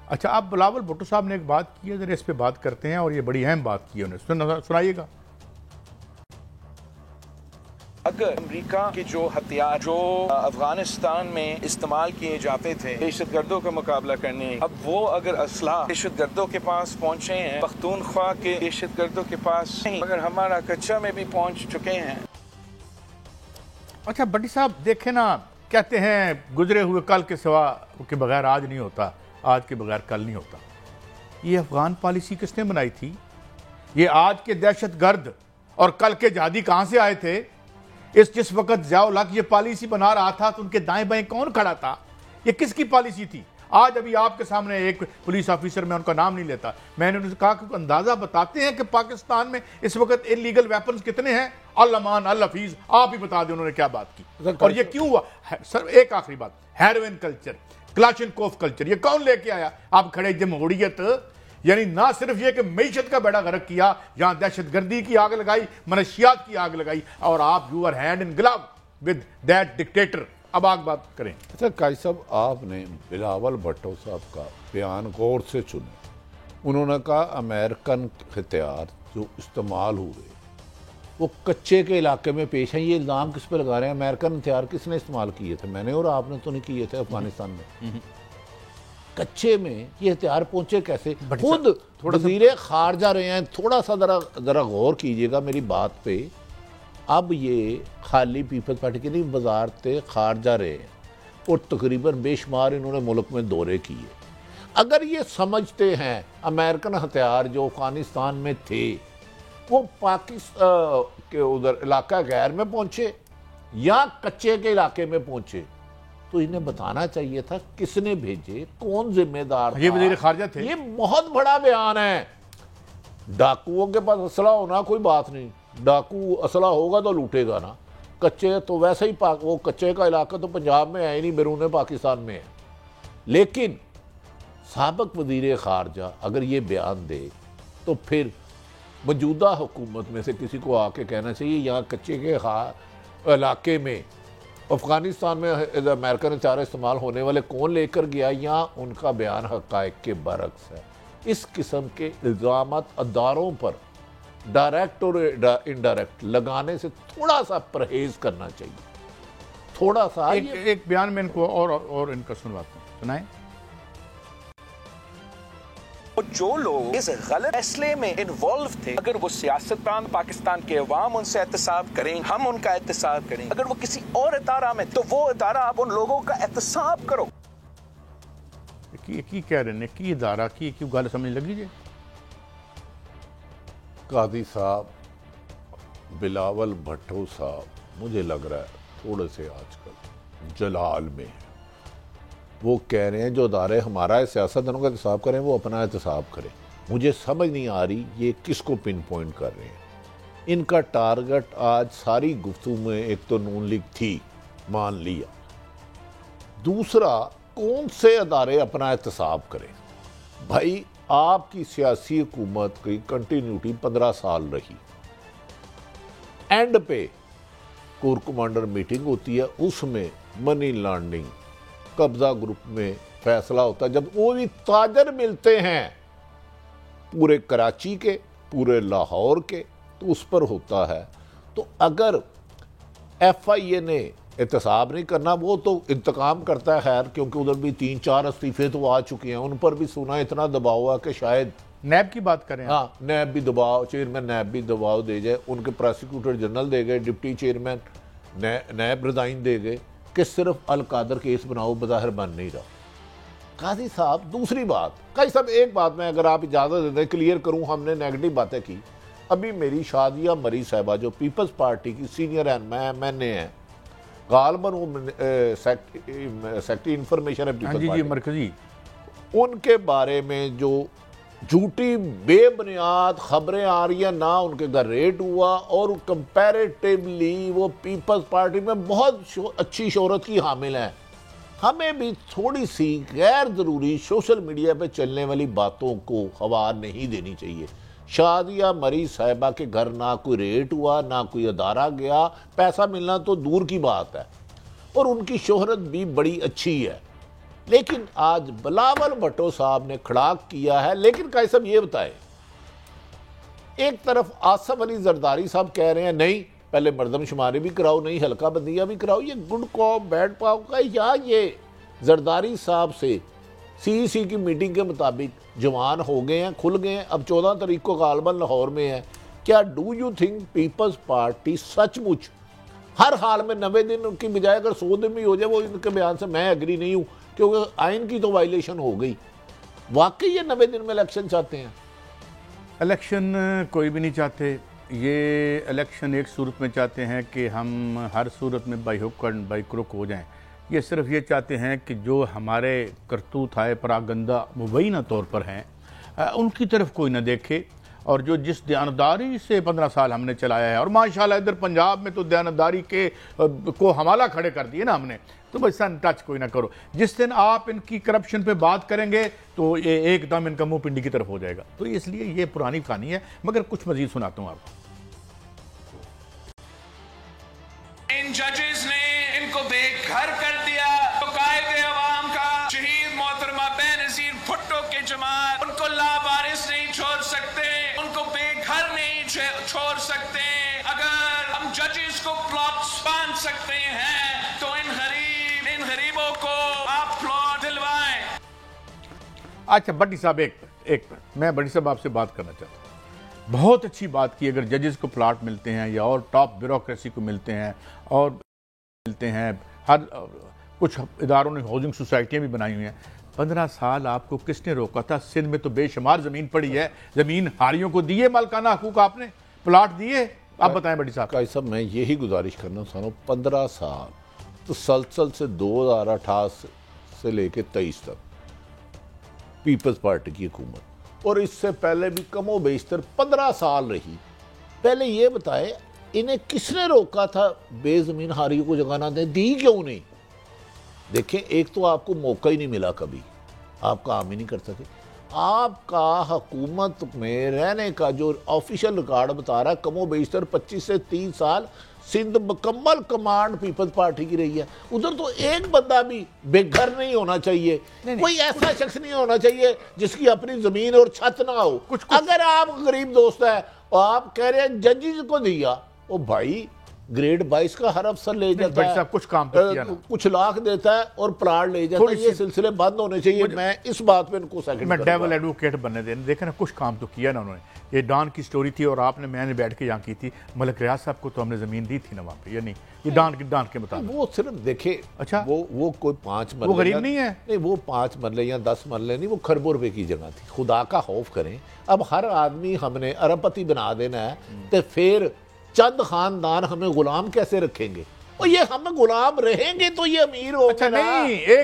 اچھا, آپ بلاول بھٹو صاحب نے ایک بات کی ہے, ذرا اس پہ بات کرتے ہیں, اور یہ بڑی اہم بات کی ہے انہوں نے, سنائیے گا. اگر امریکہ کے جو ہتھیار جو افغانستان میں استعمال کیے جاتے تھے دہشت گردوں کا مقابلہ کرنے, اب وہ اگر اسلحہ دہشت گردوں کے پاس پہنچے ہیں, پختونخوا کے دہشت گردوں کے پاس نہیں, مگر ہمارا کچا میں بھی پہنچ چکے ہیں. اچھا بٹی صاحب دیکھیں نا, کہتے ہیں گزرے ہوئے کل کے سوا کے بغیر آج نہیں ہوتا, آج کے بغیر کل نہیں ہوتا. یہ افغان پالیسی کس نے بنائی تھی؟ یہ آج کے دہشت گرد اور کل کے جہادی کہاں سے آئے تھے؟ جس وقت ضیاء الحق یہ پالیسی بنا رہا تھا تو ان کے دائیں بائیں کون کھڑا تھا؟ یہ کس کی پالیسی تھی؟ آج ابھی آپ کے سامنے ایک پولیس آفیسر, میں ان کا نام نہیں لیتا, میں نے ان سے کہا کہ اندازہ بتاتے ہیں کہ پاکستان میں اس وقت انلیگل ویپنز کتنے ہیں؟ الامان الحفیظ, آپ ہی بتا دیں انہوں نے کیا بات کی, اور یہ کیوں ہوا؟ سر ایک آخری بات, ہیروئن کلچر, کلاشنکوف کلچر, یہ کون لے کے آیا؟ آپ کھڑے جمہوریت, یعنی نہ صرف یہ کہ معیشت کا بیڑا غرق کیا, یہاں دہشت گردی کی آگ لگائی, منشیات کی آگ لگائی, اور آپ you are hand in glove with that dictator. اب آپ بات کریں. اچھا قاضی صاحب, آپ نے بلاول بھٹو صاحب کا بیان غور سے سنے. انہوں نے کہا امریکن ہتھیار جو استعمال ہوئے وہ کچے کے علاقے میں پیش ہیں. یہ الزام کس پہ لگا رہے ہیں؟ امریکن ہتھیار کس نے استعمال کیے تھے؟ میں نے اور آپ نے تو نہیں کیے تھے افغانستان میں. کچے میں یہ ہتھیار پہنچے کیسے؟ خود وزیر خارجہ رہے ہیں. تھوڑا سا ذرا غور کیجئے گا میری بات پہ. اب یہ خالی پیپلز پارٹی کے نہیں, وزارت خارجہ رہے ہیں, اور تقریباً بے شمار انہوں نے ملک میں دورے کیے. اگر یہ سمجھتے ہیں امریکن ہتھیار جو افغانستان میں تھے وہ پاکستان کے ادھر علاقہ غیر میں پہنچے یا کچے کے علاقے میں پہنچے, تو انہیں بتانا چاہیے تھا کس نے بھیجے, کون ذمہ دار تھا. یہ وزیر خارجہ تھے. یہ بہت بڑا بیان ہے. ڈاکوؤں کے پاس اسلحہ ہونا کوئی بات نہیں, ڈاکو اسلحہ ہوگا تو لوٹے گا نا. کچے تو ویسے ہی وہ کچے کا علاقہ تو پنجاب میں ہے ہی نہیں, بیرون پاکستان میں ہے. لیکن سابق وزیر خارجہ اگر یہ بیان دے تو پھر موجودہ حکومت میں سے کسی کو آ کے کہنا چاہیے یہاں کچے کے علاقے میں افغانستان میں امریکن ہتھیار استعمال ہونے والے کون لے کر گیا, یا ان کا بیان حقائق کے برعکس ہے. اس قسم کے الزامات اداروں پر ڈائریکٹ اور انڈائریکٹ لگانے سے تھوڑا سا پرہیز کرنا چاہیے. تھوڑا سا ایک بیان میں ان کو اور ان کا سنواتا ہوں, سنائیں. جو لوگ اس غلط فیصلے میں انوالو تھے, اگر وہ سیاستدان پاکستان کے عوام ان سے احتساب کریں, ہم ان کا احتساب کریں. اگر وہ کسی اور ادارہ میں, تو وہ ادارہ آپ ان لوگوں کا احتساب کرو. کی کہہ رہے ہیں کی ادارہ کی کیوں گل سمجھ لگی جی. قاضی صاحب بلاول بھٹو صاحب مجھے لگ رہا ہے تھوڑے سے آج کل جلال میں ہیں. وہ کہہ رہے ہیں جو ادارے ہمارا سیاستدانوں کا احتساب کریں وہ اپنا احتساب کریں. مجھے سمجھ نہیں آ رہی یہ کس کو پن پوائنٹ کر رہے ہیں. ان کا ٹارگٹ آج ساری گفتگو میں ایک تو نون لیگ تھی, مان لیا. دوسرا کون سے ادارے اپنا احتساب کریں؟ بھائی آپ کی سیاسی حکومت کی کنٹینیوٹی 15 سال رہی. اینڈ پہ کور کمانڈر میٹنگ ہوتی ہے, اس میں منی لانڈرنگ قبضہ گروپ میں فیصلہ ہوتا ہے. جب وہ بھی تاجر ملتے ہیں پورے کراچی کے, پورے لاہور کے, تو اس پر ہوتا ہے. تو اگر ایف آئی اے نے احتساب نہیں کرنا, وہ تو انتقام کرتا ہے خیر, کیونکہ ادھر بھی 3-4 استعفے تو آ چکے ہیں, ان پر بھی سنا اتنا دباؤ ہے کہ شاید نیب کی بات کریں. ہاں نیب بھی دباؤ, چیئرمین نیب بھی دباؤ دے جائے. ان کے پروسیکیوٹر جنرل دے گئے, ڈپٹی چیئرمین نیب ریزائن دے گئے کہ صرف القادر کیس بناؤ, بظاہر بن نہیں رہا. قاضی صاحب دوسری بات, قاضی صاحب ایک بات میں اگر آپ اجازت دے دیں کلیئر کروں. ہم نے نیگیٹو باتیں کی. ابھی میری شادیہ مری صاحبہ جو پیپلز پارٹی کی سینئر ایم این اے ہیں, غالباً وہ سیکٹری انفارمیشن ہے پیپلز پارٹی, مرکزی, ان کے بارے میں جو جھوٹی بے بنیاد خبریں آ رہی ہیں، نہ ان کے گھر ریٹ ہوا، اور کمپیریٹیولی وہ پیپلز پارٹی میں بہت اچھی شہرت کی حامل ہیں۔ ہمیں بھی تھوڑی سی غیر ضروری سوشل میڈیا پہ چلنے والی باتوں کو ہوا نہیں دینی چاہیے۔ شادیہ مری صاحبہ کے گھر نہ کوئی ریٹ ہوا، نہ کوئی ادارہ گیا، پیسہ ملنا تو دور کی بات ہے، اور ان کی شہرت بھی بڑی اچھی ہے۔ لیکن آج بلاول بھٹو صاحب نے کھڑاک کیا ہے۔ لیکن قائد صاحب یہ بتائے، ایک طرف آصف علی زرداری صاحب کہہ رہے ہیں نہیں پہلے مردم شماری بھی کراؤ، نہیں حلقہ بندیاں بھی کراؤ، یہ گڈ کاپ بیڈ کاپ کا، یا یہ زرداری صاحب سے سی سی کی میٹنگ کے مطابق جوان ہو گئے ہیں، کھل گئے ہیں، اب 14 تاریخ کو غالباً لاہور میں ہے۔ کیا do you think Peoples Party such much ہر حال میں 90 دن کی بجائے اگر 100 دن بھی ہو جائے، وہ ان کے بیان سے میں ایگری نہیں ہوں، کیونکہ آئین کی تو وائلیشن ہو گئی، واقعی یہ 90 دن میں الیکشن چاہتے ہیں؟ الیکشن کوئی بھی نہیں چاہتے، یہ الیکشن ایک صورت میں چاہتے ہیں کہ ہم ہر صورت میں by hook and by crook ہو جائیں۔ یہ صرف یہ چاہتے ہیں کہ جو ہمارے کرتوت ہے پراگندہ مبینہ طور پر ہیں ان کی طرف کوئی نہ دیکھے، اور جو جس دیانتداری سے 15 سال ہم نے چلایا ہے، اور ماشاءاللہ ادھر پنجاب میں تو دیانتداری کے کو حوالہ کھڑے کر دیے نا ہم نے، تو بس ٹچ کوئی نہ کرو۔ جس دن آپ ان کی کرپشن پہ بات کریں گے تو یہ ایک دم ان کا منہ پنڈی کی طرف ہو جائے گا۔ تو اس لیے یہ پرانی کہانی ہے، مگر کچھ مزید سناتا ہوں آپ کو۔ ان ججز نے ان کو بے گھر کر دیا، تو قائد عوام کا شہید محترمہ بے نظیر بھٹو کے جماعت ان کو لاوارث نہیں چھوڑ سکتے، ان کو بے گھر نہیں چھوڑ سکتے۔ اگر ہم ججز کو پلاٹس باندھ سکتے ہیں تو ان غریبوں کو آپ پلاٹ دلوائیں۔ اچھا بٹی صاحب ایک میں بٹی صاحب آپ سے بات کرنا چاہتا ہوں۔ بہت اچھی بات کی، اگر ججز کو پلاٹ ملتے ہیں یا اور ٹاپ بیوروکریسی کو ملتے ہیں اور ملتے ہیں، ہر کچھ اداروں نے ہاؤسنگ سوسائٹیاں بھی بنائی ہوئی ہیں۔ 15 سال آپ کو کس نے روکا تھا؟ سندھ میں تو بے شمار زمین پڑی ہے، زمین ہاریوں کو دیے مالکانہ حقوق، آپ نے پلاٹ دیے؟ آپ بتائیں بٹی صاحب۔ قائد صاحب میں یہی گزارش کرنا چاہتا ہوں، 15 سال تسلسل سے 2028 سے لے کے 23 تک پیپلز پارٹی کی حکومت، اور اس سے پہلے بھی کم و بیشتر 15 سال رہی۔ پہلے یہ بتائے انہیں کس نے روکا تھا بے زمین ہاریوں کو جگہ نہ دیں؟ دی کیوں نہیں؟ دیکھیں ایک تو آپ کو موقع ہی نہیں ملا، کبھی آپ کام ہی نہیں کر سکے۔ آپ کا حکومت میں رہنے کا جو آفیشیل ریکارڈ بتا رہا ہے، کم و بیشتر 25 سے 30 سال سندھ مکمل کمانڈ پیپلز پارٹی کی رہی ہے۔ ادھر تو ایک بندہ بھی بے گھر نہیں ہونا چاہیے، کوئی ایسا شخص نہیں ہونا چاہیے جس کی اپنی زمین اور چھت نہ ہو۔ اگر آپ غریب دوست ہیں اور آپ کہہ رہے ہیں ججز کو دیا، او بھائی گریڈ 22 کا ہر افسر لے جاتا ہے، کچھ کام تو کیا نا، کچھ لاکھ دیتا ہے اور پلاٹ لے جاتا ہے۔ یہ سلسلے بند ہونے چاہیے۔ میں اس بات پہ ان کو سیکنڈ میں ڈیول ایڈوکیٹ بننے دینا، دیکھیں نا کچھ کام تو کیا نا انہوں نے۔ یہ ڈان کی سٹوری تھی اور میں نے بیٹھ کے یہاں کی تھی، ملک ریاض صاحب کو تو ہم نے زمین دی تھی نا وہاں پہ، یا نہیں؟ یہ ڈان کے مطابق وہ صرف دیکھیں، اچھا وہ کوئی 5 مرلے، وہ غریب نہیں ہے، نہیں وہ 5 مرلے یا 10 مرلے نہیں، وہ کھربوں روپے کی جگہ تھی۔ خدا کا خوف کریں، اب ہر آدمی ہم نے ارب پتی بنا دینا ہے، تو پھر چند خاندان ہمیں غلام کیسے رکھیں گے؟ اور یہ ہم غلام رہیں گے تو یہ امیر ہو گے نا۔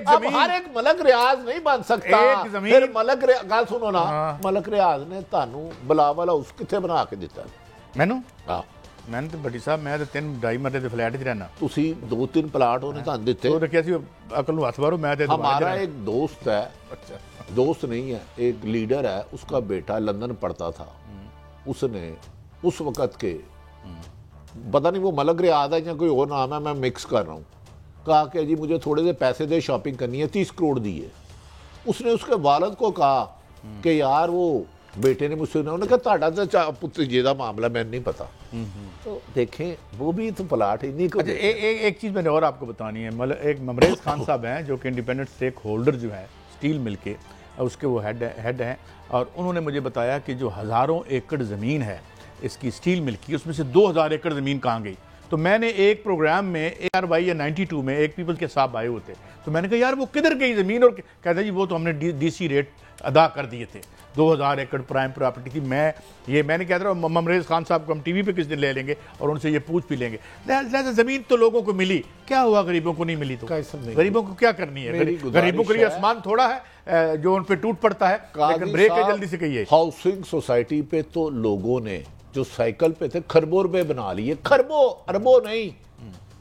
اب ہر ایک ملک ریاض نہیں بن سکتا۔ پھر ملک گل سنو نا، ملک ریاض نے تانوں بلاول ہاؤس کتنے بنا کے دیتا ہے؟ میں نے تو بٹی صاحب میں 3-2.5 مرلے دے فلیٹ 'ਚ رہنا، تسی 2-3 پلاٹ ہونے تان دیتے۔ تو کیا سی عقل نو ہاتھ مارو، میں ہمارا ایک دوست ہے، دوست نہیں ہے، ایک لیڈر ہے، اس کا بیٹا لندن پڑھتا تھا، اس نے اس وقت کے پتہ نہیں وہ ملک ریاض ہے یا کوئی اور نام ہے، میں مکس کر رہا ہوں، کہا کہ جی مجھے تھوڑے سے پیسے دے، شاپنگ کرنی ہے، 30 کروڑ دیے۔ اس نے اس کے والد کو کہا کہ یار وہ بیٹے نے مجھ سے، انہوں نے کہا تاڑا تو پتر جی دا معاملہ میں نہیں پتا۔ تو دیکھیں وہ بھی تو پلاٹ ہی نہیں۔ اچھا ایک چیز میں نے اور آپ کو بتانی ہے، ایک ممریز خان صاحب ہیں جو کہ انڈیپینڈنٹ اسٹیک ہولڈر جو ہے اسٹیل مل کے، اس کے وہ ہیڈ ہیں، اور انہوں نے مجھے بتایا کہ جو ہزاروں ایکڑ زمین ہے اس کی اسٹیل مل کی، اس میں سے 2000 ایکڑ زمین کہاں گئی؟ تو میں نے ایک پروگرام میں ARY یا 92 میں ایک پیپل کے صاحب آئے ہوتے، تو میں نے کہا یار وہ کدھر گئی زمین؟ اور کہتا جی وہ تو ہم نے DC ریٹ ادا کر دیے تھے، 2000 ایکڑ پرائم پراپرٹی تھی۔ میں نے کہہ رہا ہوں ممریز خان صاحب کو ہم TV پہ کس دن لے لیں گے اور ان سے یہ پوچھ بھی لیں گے، لہٰذا زمین تو لوگوں کو ملی، کیا ہوا غریبوں کو نہیں ملی؟ تو غریبوں کو کیا کرنی ہے؟ غریبوں کے لیے آسمان تھوڑا ہے، جو ان پہ ٹوٹ پڑتا ہے، لیکن بریک ہے جلدی سے کہیے۔ ہاؤسنگ سوسائٹی پہ تو لوگوں نے جو سائیکل پہ تھے خربوں روپے بنا لیے، خربوں اربوں نہیں۔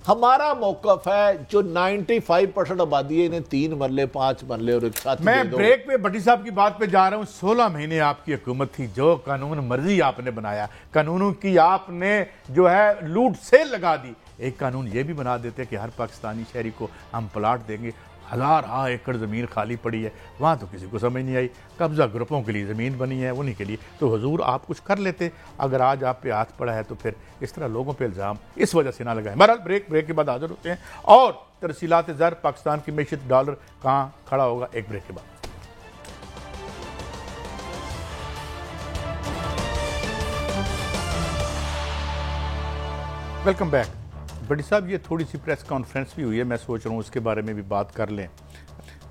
ہمارا موقف ہے جو 95% آبادی ہے، انہیں 3 مرلے 5 مرلے اور ایک چھت میں دے دو۔ بریک پہ بھٹی صاحب کی بات پہ جا رہا ہوں۔ 16 مہینے آپ کی حکومت تھی، جو قانون مرضی آپ نے بنایا، قانونوں کی آپ نے جو ہے لوٹ سیل لگا دی۔ ایک قانون یہ بھی بنا دیتے کہ ہر پاکستانی شہری کو ہم پلاٹ دیں گے، 1000 ایکڑ زمین خالی پڑی ہے، وہاں تو کسی کو سمجھ نہیں آئی، قبضہ گروپوں کے لیے زمین بنی ہے، انہی کے لیے تو حضور آپ کچھ کر لیتے۔ اگر آج آپ پہ ہاتھ پڑا ہے تو پھر اس طرح لوگوں پہ الزام اس وجہ سے نہ لگائیں۔ بہرحال بریک کے بعد حاضر ہوتے ہیں، اور ترسیلات زر، پاکستان کی معیشت، ڈالر کہاں کھڑا ہوگا، ایک بریک کے بعد۔ Welcome back. بھٹی صاحب، یہ تھوڑی سی پریس کانفرنس بھی ہوئی ہے، میں سوچ رہا ہوں اس کے بارے میں بھی بات کر لیں۔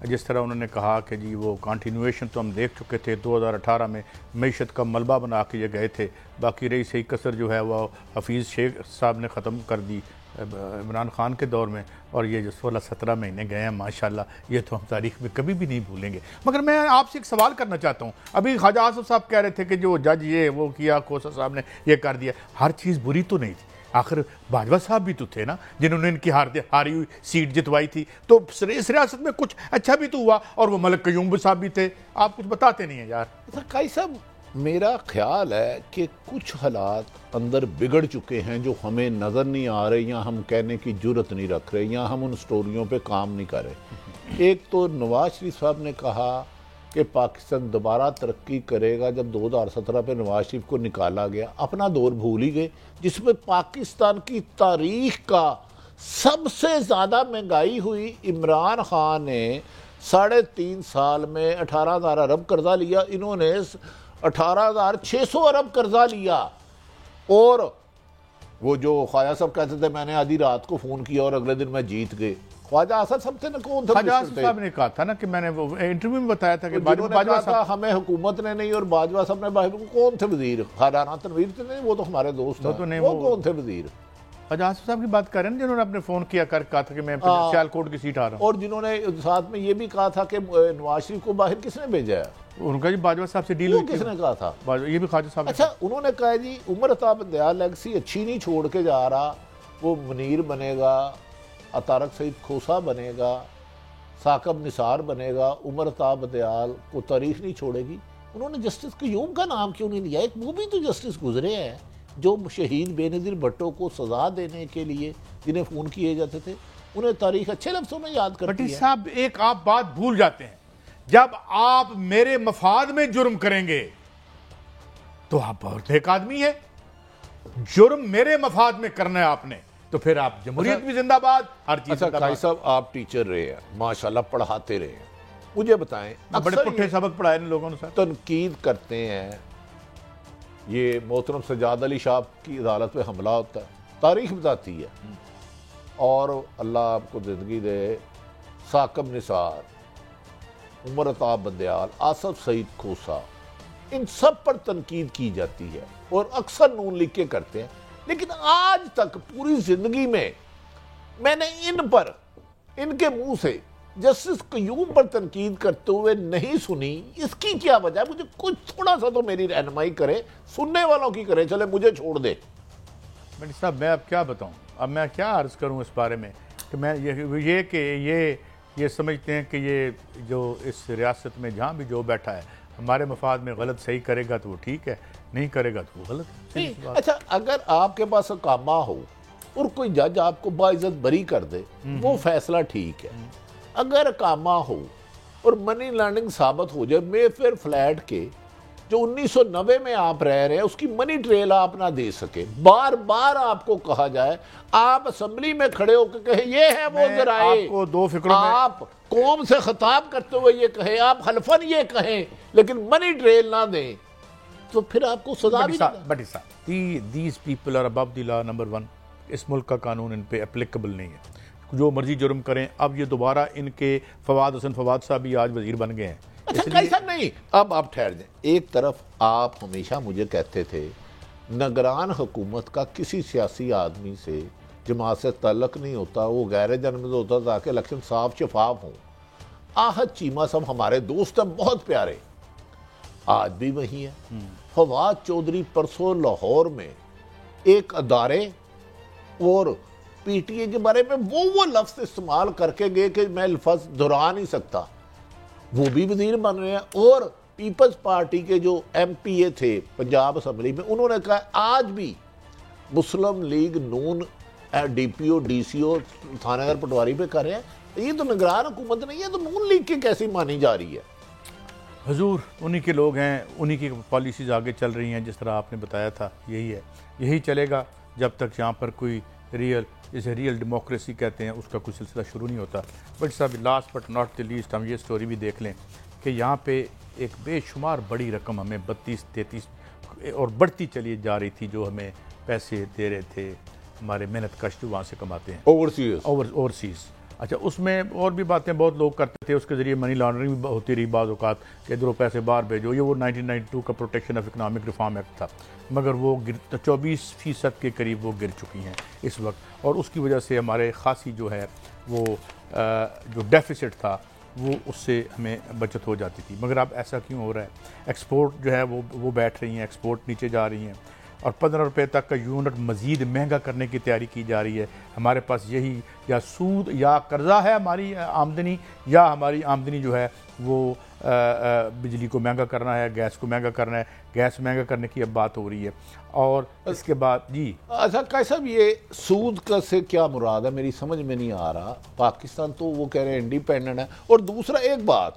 جس طرح انہوں نے کہا کہ جی وہ کنٹینویشن تو ہم دیکھ چکے تھے، 2018 میں معیشت کا ملبہ بنا کے یہ گئے تھے، باقی رہی صحیح کسر جو ہے وہ حفیظ شیخ صاحب نے ختم کر دی عمران خان کے دور میں، اور یہ جو 16-17 مہینے گئے ہیں ماشاءاللہ، یہ تو ہم تاریخ میں کبھی بھی نہیں بھولیں گے۔ مگر میں آپ سے ایک سوال کرنا چاہتا ہوں، ابھی خواجہ آصف صاحب کہہ رہے تھے کہ جو جج یہ وہ کیا، کھوسا صاحب نے یہ کر دیا، ہر چیز بری تو نہیں تھی، آخر باجوہ صاحب بھی تو تھے نا جنہوں نے ان کی ہاری ہوئی سیٹ جتوائی تھی، تو اس ریاست میں کچھ اچھا بھی تو ہوا، اور وہ ملک قیوم صاحب بھی تھے، آپ کچھ بتاتے نہیں ہیں یار۔ قائی صاحب، میرا خیال ہے کہ کچھ حالات اندر بگڑ چکے ہیں جو ہمیں نظر نہیں آ رہے، یا ہم کہنے کی جرت نہیں رکھ رہے، یا ہم ان سٹوریوں پہ کام نہیں کر رہے۔ ایک تو نواز شریف صاحب نے کہا کہ پاکستان دوبارہ ترقی کرے گا، جب 2017 پہ نواز شریف کو نکالا گیا، اپنا دور بھول ہی گئے، جس میں پاکستان کی تاریخ کا سب سے زیادہ مہنگائی ہوئی۔ عمران خان نے 3.5 سال میں 18,000 ارب قرضہ لیا، انہوں نے 18,600 ارب قرضہ لیا، اور وہ جو خواجہ صاحب کہتے تھے میں نے آدھی رات کو فون کیا اور اگلے دن میں جیت گئے۔ خواجہ آصف صاحب تھے نا، کون تھا؟ خواجہ آصف صاحب نے کہا تھا نا کہ میں نے وہ انٹرویو میں بتایا تھا کہ باجوہ صاحب ہمیں حکومت نے نہیں، اور باجوہ صاحب نے کون تھے وزیر؟ خارانہ تنویر تھے نہیں، وہ تو ہمارے دوست ہیں، وہ کون تھے وزیر؟ خواجہ آصف صاحب کی بات کر رہے ہیں جنہوں نے اپنے فون کیا کر کہا تھا کہ میں سیالکوٹ کی سیٹ آ رہا ہوں، اور جنہوں نے ساتھ میں یہ بھی کہا تھا کہ نواز شریف کو باہر کس نے بھیجا ہے؟ ان کا جی باجوہ صاحب سے ڈیل ہوئی، کس نے کہا تھا؟ یہ بھی خواجہ صاحب۔ اچھا، انہوں نے کہا جی عمر عطا بندیال لیگسی اچھی نہیں چھوڑ کے جا رہا، وہ منیر بنے گا، طارق سعید کھوسا بنے گا، ثاقب نثار بنے گا، عمر عطا بندیال کو تاریخ نہیں چھوڑے گی۔ انہوں نے جسٹس قیوم کا نام کیوں نہیں لیا؟ ایک وہ بھی تو جسٹس گزرے ہیں جو شہید بے نظیر بھٹو کو سزا دینے کے لیے جنہیں فون کیے جاتے تھے، انہیں تاریخ اچھے لفظوں میں یاد کرتی ہے۔ بھٹی صاحب، ایک آپ بات بھول جاتے ہیں، جب آپ میرے مفاد میں جرم کریں گے تو آپ بہت ایک آدمی ہے، جرم میرے مفاد میں کرنا ہے آپ نے تو پھر آپ جمہوریت بھی زندہ باد، ہر چیز زندہ باد۔ قائی صاحب، آپ ٹیچر رہے ہیں، ماشاءاللہ پڑھاتے رہے ہیں، مجھے بتائیں، بڑے پٹھے سبق پڑھائے ان لوگوں نے سر۔ تنقید کرتے ہیں، یہ محترم سجاد علی شاہ کی عدالت پہ حملہ ہوتا ہے، تاریخ بتاتی ہے، اور اللہ آپ کو زندگی دے، ثاقب نثار، عمر عطا بندیال، آصف سعید کھوسا، ان سب پر تنقید کی جاتی ہے، اور اکثر نون لکھ کے کرتے ہیں، لیکن آج تک پوری زندگی میں میں نے ان کے منہ سے جسٹس قیوم پر تنقید کرتے ہوئے نہیں سنی۔ اس کی کیا وجہ ہے؟ مجھے کچھ تھوڑا سا تو میری رہنمائی کرے، سننے والوں کی کرے، چلے مجھے چھوڑ دے۔ بھٹی صاحب، میں اب کیا بتاؤں، اب میں کیا عرض کروں اس بارے میں کہ میں یہ سمجھتے ہیں کہ یہ جو اس ریاست میں جہاں بھی جو بیٹھا ہے ہمارے مفاد میں غلط صحیح کرے گا تو وہ ٹھیک ہے، نہیں کرے گا تو وہ غلط ہے۔ اچھا، اگر آپ کے پاس اقامہ ہو اور کوئی جج آپ کو باعزت بری کر دے، وہ فیصلہ ٹھیک ہے۔ اگر اقامہ ہو اور منی لانڈرنگ ثابت ہو جائے، مے فیئر فلیٹ کے جو 1990 میں آپ رہ رہے ہیں اس کی منی ٹریل آپ نہ دے سکے، بار بار آپ کو کہا جائے، آپ اسمبلی میں کھڑے ہو کے کہیں یہ ہے وہ ذرائع، آپ کو دو فکروں میں، آپ قوم سے خطاب کرتے ہوئے یہ کہیں، آپ حلفاً یہ کہیں لیکن منی ٹریل نہ دیں، تو پھر آپ کو سزا بھی نہیں۔ بھٹی صاحب، these people are above the law, number 1، اس ملک کا قانون ان پہ اپلیکیبل نہیں ہے، جو مرضی جرم کریں۔ اب یہ دوبارہ ان کے فواد حسن فواد صاحب بھی آج وزیر بن گئے ہیں۔ اچھا کیسا نہیں، اب آپ ٹھہر جائیں۔ ایک طرف آپ ہمیشہ مجھے کہتے تھے نگران حکومت کا کسی سیاسی آدمی سے جماعت سے تعلق نہیں ہوتا، وہ غیر جانبدار ہوتا تاکہ الیکشن صاف شفاف ہوں۔ آہد چیمہ صاحب ہمارے دوست ہیں بہت پیارے، آج بھی وہی ہیں۔ فواد چودھری پرسوں لاہور میں ایک ادارے اور پی ٹی اے کے بارے میں وہ لفظ استعمال کر کے گئے کہ میں لفظ دہرا نہیں سکتا، وہ بھی وزیر بن رہے ہیں۔ اور پیپلز پارٹی کے جو ایم پی اے تھے پنجاب اسمبلی میں، انہوں نے کہا آج بھی مسلم لیگ نون D P O D C O تھانہ در پٹواری پہ کر رہے ہیں، یہ تو نگران حکومت نہیں ہے، تو نون لیگ کی کیسی مانی جا رہی ہے؟ حضور انہی کے لوگ ہیں، انہی کی پالیسیز آگے چل رہی ہیں، جس طرح آپ نے بتایا تھا یہی ہے، یہی چلے گا جب تک یہاں پر کوئی جسے ریئل ڈیموکریسی کہتے ہیں اس کا کوئی سلسلہ شروع نہیں ہوتا۔ بٹ صاحب last but not the least ہم یہ سٹوری بھی دیکھ لیں کہ یہاں پہ ایک بے شمار بڑی رقم ہمیں 32-33 اور بڑھتی چلی جا رہی تھی جو ہمیں پیسے دے رہے تھے ہمارے محنت کش جو وہاں سے کماتے ہیں اوورسیز۔ اچھا اس میں اور بھی باتیں بہت لوگ کرتے تھے، اس کے ذریعے منی لانڈرنگ بھی ہوتی رہی بعض اوقات کہ ادھر پیسے باہر بھیجو، یہ وہ 1992 کا protection of economic reform act تھا، مگر وہ 24% کے قریب وہ گر چکی ہیں اس وقت، اور اس کی وجہ سے ہمارے خاصی جو ہے وہ جو ڈیفیسٹ تھا وہ اس سے ہمیں بچت ہو جاتی تھی۔ مگر اب ایسا کیوں ہو رہا ہے؟ ایکسپورٹ جو ہے وہ بیٹھ رہی ہیں، ایکسپورٹ نیچے جا رہی ہیں، اور 15 روپے تک کا یونٹ مزید مہنگا کرنے کی تیاری کی جا رہی ہے۔ ہمارے پاس یہی یا سود یا قرضہ ہے ہماری آمدنی، یا ہماری آمدنی جو ہے وہ بجلی کو مہنگا کرنا ہے، گیس کو مہنگا کرنا ہے، گیس مہنگا کرنے کی اب بات ہو رہی ہے۔ اور اس کے بعد جی اچھا قائد صاحب یہ سود کا سے کیا مراد ہے؟ میری سمجھ میں نہیں آ رہا۔ پاکستان تو وہ کہہ رہے ہیں انڈیپینڈنٹ ہے، اور دوسرا ایک بات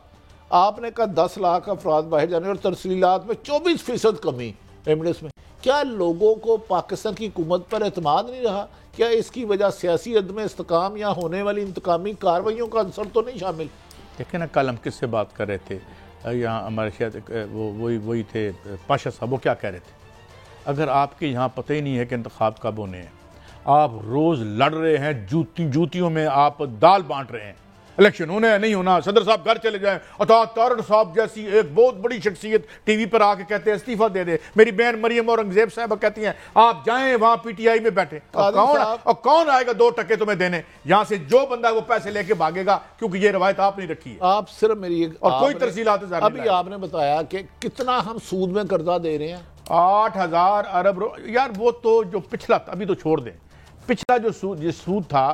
آپ نے کہا 10 لاکھ افراد باہر جانے اور ترسیلات میں 24% کمی ریمیڈیز میں، کیا لوگوں کو پاکستان کی حکومت پر اعتماد نہیں رہا؟ کیا اس کی وجہ سیاسی عدم استحکام یا ہونے والی انتقامی کارروائیوں کا عنصر تو نہیں شامل؟ دیکھیں نا کل ہم کس سے بات کر رہے تھے یہاں ہمارے شاید وہی تھے پاشا صاحب، وہ کیا کہہ رہے تھے؟ اگر آپ کے یہاں پتہ ہی نہیں ہے کہ انتخاب کب ہونے ہیں، آپ روز لڑ رہے ہیں، جوتیوں میں آپ دال بانٹ رہے ہیں، الیکشن ہونا ہے نہیں ہونا، صدر صاحب گھر چلے جائیں، عطا تارڑ صاحب جیسی ایک بہت بڑی شخصیت ٹی وی پر آ کے کہتے ہیں استعفیٰ دے دے، میری بہن مریم اورنگزیب صاحبہ کہتی ہیں آپ جائیں وہاں پی ٹی آئی میں بیٹھیں، اور کون آئے گا 2 ٹکے تمہیں دینے؟ یہاں سے جو بندہ وہ پیسے لے کے بھاگے گا، کیونکہ یہ روایت آپ نہیں رکھی ہے۔ آپ صرف میری اور کوئی ترسیلات ابھی آپ نے بتایا کہ کتنا ہم سود میں قرضہ دے رہے ہیں، 8,000 ارب یار وہ تو جو پچھلا ابھی تو چھوڑ دیں، پچھلا جو سود تھا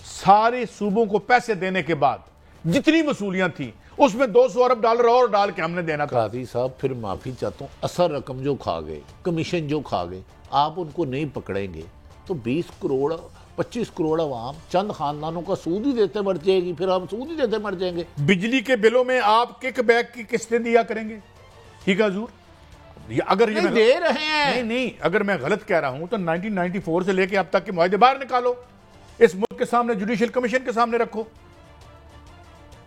سارے صوبوں کو پیسے دینے کے بعد جتنی وصولیاں تھیں اس میں 200 ارب ڈالر اور ڈال کے ہم نے دینا تھا۔ قاضی صاحب پھر معافی چاہتا ہوں، اثر رقم جو کھا گئے، کمیشن جو کھا گئے، آپ ان کو نہیں پکڑیں گے تو 20 کروڑ 25 کروڑ عوام چند خاندانوں کا سود ہی دیتے مر جائے گی، پھر ہم سود ہی دیتے مر جائیں گے۔ بجلی کے بلوں میں آپ کک بیک کی قسطیں دیا کریں گے، ٹھیک ہے حضور؟ اگر یہ دے رہے ہیں، نہیں اگر میں غلط کہہ رہا ہوں تو 1994 سے لے کے اب تک کے معاہدے باہر نکالو، اس ملک کے سامنے جوڈیشل کمیشن کے سامنے رکھو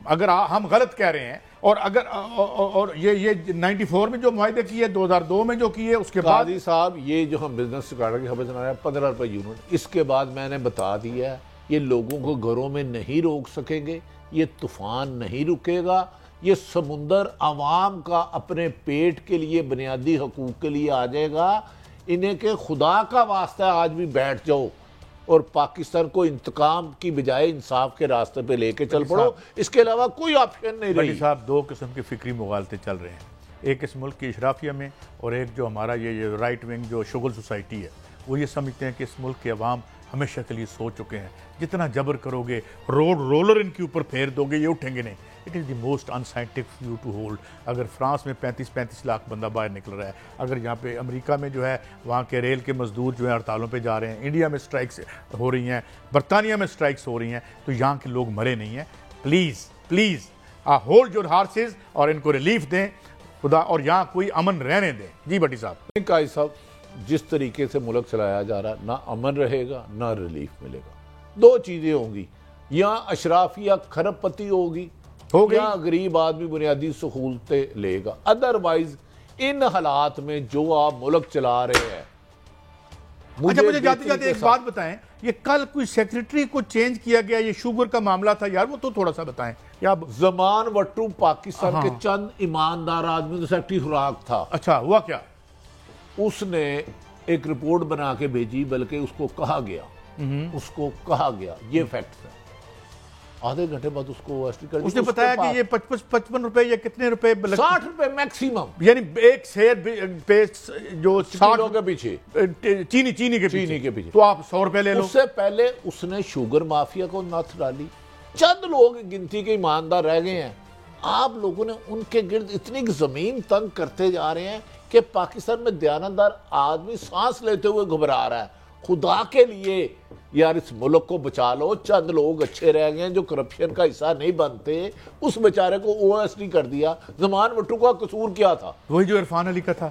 اگر ہم غلط کہہ رہے ہیں، اور اگر اور یہ 94 میں جو معاہدے کیے، 2002 میں جو کیے، اس کے بعد قاضی صاحب یہ جو ہم بزنس سکارڈر کی خبر سنا رہے ہیں 15 روپے یونٹ، اس کے بعد میں نے بتا دیا ہے یہ لوگوں کو گھروں میں نہیں روک سکیں گے، یہ طوفان نہیں رکے گا، یہ سمندر عوام کا اپنے پیٹ کے لیے بنیادی حقوق کے لیے آ جائے گا، انہیں کہ خدا کا واسطہ آج بھی بیٹھ جاؤ اور پاکستان کو انتقام کی بجائے انصاف کے راستے پہ لے کے چل پڑو، اس کے علاوہ کوئی آپشن نہیں رہی۔ بھائی صاحب 2 قسم کے فکری مغالطے چل رہے ہیں، ایک اس ملک کی اشرافیہ میں، اور ایک جو ہمارا یہ رائٹ ونگ جو شغل سوسائٹی ہے، وہ یہ سمجھتے ہیں کہ اس ملک کے عوام ہمیشہ کے لیے سو چکے ہیں، جتنا جبر کرو گے، رولر ان کے اوپر پھیر دو گے، یہ اٹھیں گے نہیں۔ It is the most unscientific view to hold. اگر فرانس میں 35 لاکھ بندہ باہر نکل رہا ہے، اگر یہاں پہ امریکہ میں جو ہے وہاں کے ریل کے مزدور جو ہیں ہڑتالوں پہ جا رہے ہیں، انڈیا میں سٹرائکس ہو رہی ہیں، برطانیہ میں سٹرائکس ہو رہی ہیں، تو یہاں کے لوگ مرے نہیں ہیں۔ پلیز ہولڈ یور ہارسز اور ان کو ریلیف دیں خدا، اور یہاں کوئی امن رہنے دیں۔ جی بھٹی صاحب۔ قائد صاحب جس طریقے سے ملک چلایا جا رہا نہ امن رہے گا نہ ریلیف ملے گا، 2 چیزیں ہوں گی، یا اشرافیہ کھرب پتی ہوگی یا غریب آدمی بنیادی سہولتیں لے گا، ادروائز ان حالات میں جو آپ ملک چلا رہے ہیں۔ اچھا مجھے جاتے جاتے ایک بات بتائیں، یہ کل کوئی سیکریٹری کو چینج کیا گیا، یہ شوگر کا معاملہ تھا یار، وہ تو تھوڑا سا بتائیں۔ یا زمان وٹو پاکستان کے چند ایماندار آدمی کا سیکٹری خوراک تھا، اچھا ہوا کیا؟ اس نے ایک رپورٹ بنا کے بھیجی، بلکہ اس کو کہا گیا یہ فیکٹس ہے، آدھے گھنٹے بعد اس کو OST کر دیا. اس نے بتایا کہ یہ 55 روپے یا کتنے روپے 60 روپے میکسیمم, یعنی ایک شیئر پہ جو 60 کے پیچھے چینی کے پیچھے, تو آپ 100 روپے لے لو. اس سے پہلے اس نے شوگر مافیا کو نتھ ڈالی. چند لوگ گنتی کے ایماندار رہ گئے ہیں. آپ لوگوں نے ان کے گرد اتنی زمین تنگ کرتے جا رہے ہیں کہ پاکستان میں دیانتدار آدمی سانس لیتے ہوئے گھبرا رہا ہے. خدا کے لیے یار اس ملک کو بچا لو. چند لوگ اچھے رہ گئے ہیں جو کرپشن کا حصہ نہیں بنتے. اس بیچارے کو OST کر دیا. زمان بٹو کا قصور کیا تھا؟ وہی جو عرفان علی کا تھا.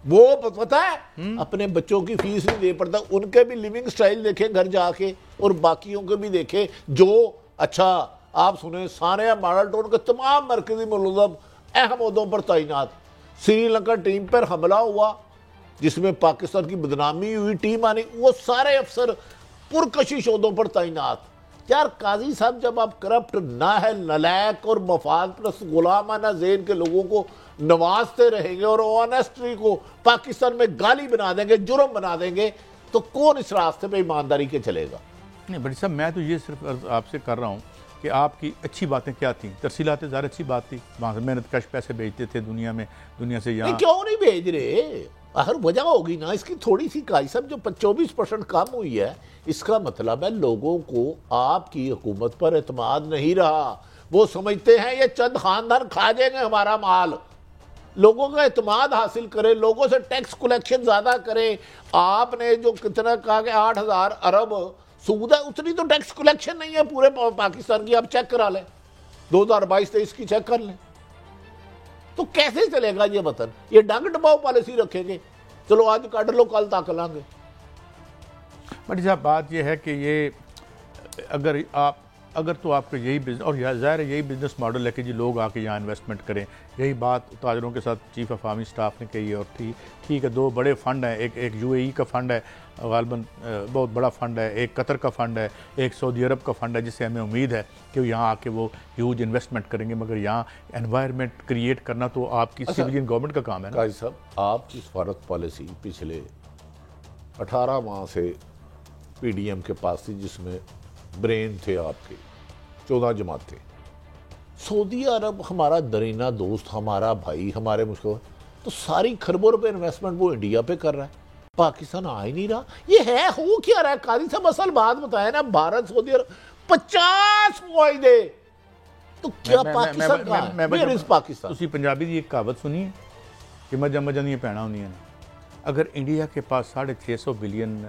وہ پتہ ہے اپنے بچوں کی فیس نہیں دے پڑتا. ان کے بھی لیونگ سٹائل دیکھیں گھر جا کے, اور باقیوں کے بھی دیکھیں. جو اچھا آپ سنیں, سارے ماڈل ٹاؤن کے تمام مرکزی ملزم اہم عہدوں پر تعینات. سری لنکا ٹیم پر حملہ ہوا جس میں پاکستان کی بدنامی ہوئی, ٹیم آنی, وہ سارے افسر پرکشش عہدوں پر تعینات. یار قاضی صاحب, جب آپ کرپٹ نااہل, نالائق اور مفاد پرست غلامانہ ذہن کے لوگوں کو نوازتے رہیں گے اور آنیسٹری کو پاکستان میں گالی بنا دیں گے, جرم بنا دیں گے, تو کون اس راستے پہ ایمانداری کے چلے گا؟ نہیں بڑی صاحب, میں تو یہ صرف آپ سے کر رہا ہوں کہ آپ کی اچھی باتیں کیا تھیں. ترسیلات ظاہر اچھی بات تھی, وہاں سے محنت کش پیسے بھیجتے تھے دنیا سے یہاں. کیوں نہیں بھیج رہے؟ آخر وجہ ہوگی نا اس کی تھوڑی سی. قاضی صاحب جو 24% کم ہوئی ہے, اس کا مطلب ہے لوگوں کو آپ کی حکومت پر اعتماد نہیں رہا. وہ سمجھتے ہیں یہ چند خاندان کھا جائیں گے ہمارا مال. لوگوں کا اعتماد حاصل کرے, لوگوں سے ٹیکس کلیکشن زیادہ کرے. آپ نے جو کتنا کہا کہ 8,000 ارب سود ہے, اتنی تو ٹیکس کلیکشن نہیں ہے پورے پاکستان کی. آپ چیک کرا لیں, 2022-23 کی چیک کر لیں. تو کیسے چلے گا یہ وطن؟ یہ ڈنگ ڈباؤ پالیسی رکھیں گے, چلو آج کاٹ لو کل تاک لیں گے. بٹ صاحب بات یہ ہے کہ یہ اگر تو آپ کا یہی بزنس, اور ظاہر ہے یہی بزنس ماڈل ہے کہ جی لوگ آ کے یہاں انویسٹمنٹ کریں. یہی بات تاجروں کے ساتھ چیف آف آرمی سٹاف نے کہی ہے. اور ٹھیک ہے, 2 بڑے فنڈ ہیں, ایک UAE کا فنڈ ہے غالباً بہت بڑا فنڈ ہے, ایک قطر کا فنڈ ہے, ایک سعودی عرب کا فنڈ ہے, جس سے ہمیں امید ہے کہ یہاں آ کے وہ ہیوج انویسٹمنٹ کریں گے. مگر یہاں انوائرمنٹ کریٹ کرنا تو آپ کی سویلین گورنمنٹ کا کام ہے نا. قاضی صاحب, آپ کی سفارت پالیسی پچھلے 18 ماہ سے PDM کے پاس تھی, جس میں برین تھے آپ کے 14 جماعت تھے. سعودی عرب ہمارا درینہ دوست, ہمارا بھائی, ہمارے مشکل, تو ساری کھربوں روپے انویسٹمنٹ وہ انڈیا پہ کر رہا ہے, پاکستان آ ہی نہیں رہا. یہ ہے ہو کیا رہا ہے؟ قاضی صاحب اصل بات بتائیں نا, بھارت سعودی عرب 50 معاہدے, تو کیا پاکستان کہاں ہے؟ Where is Pakistan? تسی پنجابی دی ایک کہاوت سنی ہے کہ مجھا نہیں پینا ہونی ہے نا. اگر انڈیا کے پاس 650 بلین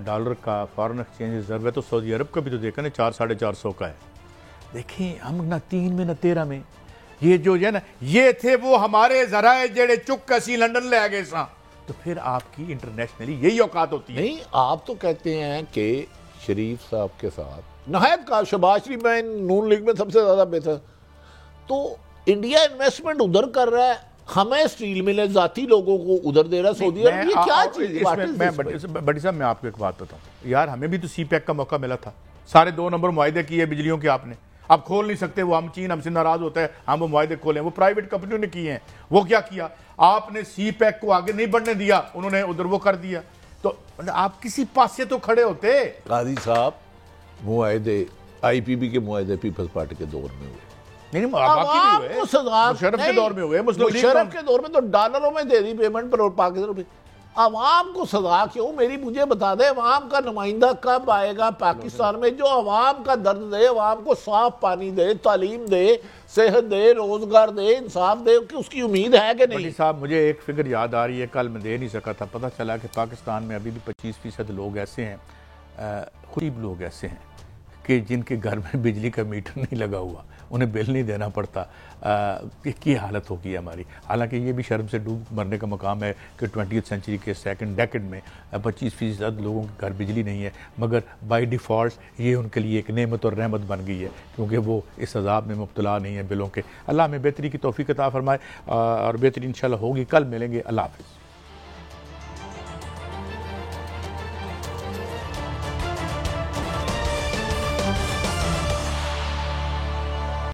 ڈالر کا فارن ایکسچینج ریزرو ہے, تو سعودی عرب کا بھی تو دیکھا نا 400-450 کا ہے. دیکھیں ہم نہ 3 میں نہ 13 میں, یہ جو ہے نا, یہ تھے وہ ہمارے ذرائع جڑے چک اسی لنڈن لے گئے ساں. تو پھر آپ کی انٹرنیشنلی یہی اوقات ہوتی ہے. نہیں, آپ تو کہتے ہیں کہ شریف صاحب کے ساتھ نہایت کا شہباز شریف میں نون لیگ میں سب سے زیادہ بہتر, تو انڈیا انویسٹمنٹ ادھر کر رہا ہے, ہمیں اسٹیل ملیں ذاتی لوگوں کو ادھر دے رہا ہے سعودی عرب. یہ کیا چیز؟ بڑی صاحب میں آپ کو ایک بات بتاؤں یار, ہمیں بھی تو سی پیک کا موقع ملا تھا. سارے 2 نمبر معاہدے کیے بجلیوں کے آپ نے, آپ کھول نہیں سکتے. وہ ہم چین ہم سے ناراض ہوتا ہے, ہم وہ معاہدے کھولیں. وہ پرائیویٹ کمپنیوں نے کیے ہیں. وہ کیا کیا آپ نے؟ سی پیک کو آگے نہیں بڑھنے دیا, انہوں نے ادھر وہ کر دیا. تو آپ کسی پاس سے تو کھڑے ہوتے. قاضی صاحب, معاہدے IPB کے معاہدے پیپلز پارٹی کے دور میں ہوئے, نہیں باقی بھی ہوئے, مشرف کے دور میں ہوئے, مشرف کے دور میں تو ڈالروں میں دے دی پیمنٹ پر, اور پاکستان میں عوام کو سزا کیوں؟ مجھے بتا دے, عوام کا نمائندہ کب آئے گا پاکستان میں جو عوام کا درد دے, عوام کو صاف پانی دے, تعلیم دے, صحت دے, روزگار دے, انصاف دے, کہ اس کی امید ہے کہ نہیں؟ صاحب مجھے ایک فگر یاد آ رہی ہے, کل میں دے نہیں سکا تھا. پتہ چلا کہ پاکستان میں ابھی بھی 25% لوگ ایسے ہیں, غریب لوگ ایسے ہیں کہ جن کے گھر میں بجلی کا میٹر نہیں لگا ہوا, انہیں بل نہیں دینا پڑتا. کی حالت ہوگی ہماری. حالانکہ یہ بھی شرم سے ڈوب مرنے کا مقام ہے کہ 20th سینچری کے 2nd ڈیکڈ میں 25% لوگوں کے گھر بجلی نہیں ہے, مگر بائی ڈیفالٹ یہ ان کے لیے ایک نعمت اور رحمت بن گئی ہے, کیونکہ وہ اس عذاب میں مبتلا نہیں ہے بلوں کے. اللہ ہمیں بہتری کی توفیق عطا فرمائے, اور بہتری انشاءاللہ ہوگی. کل ملیں گے. اللہ حافظ.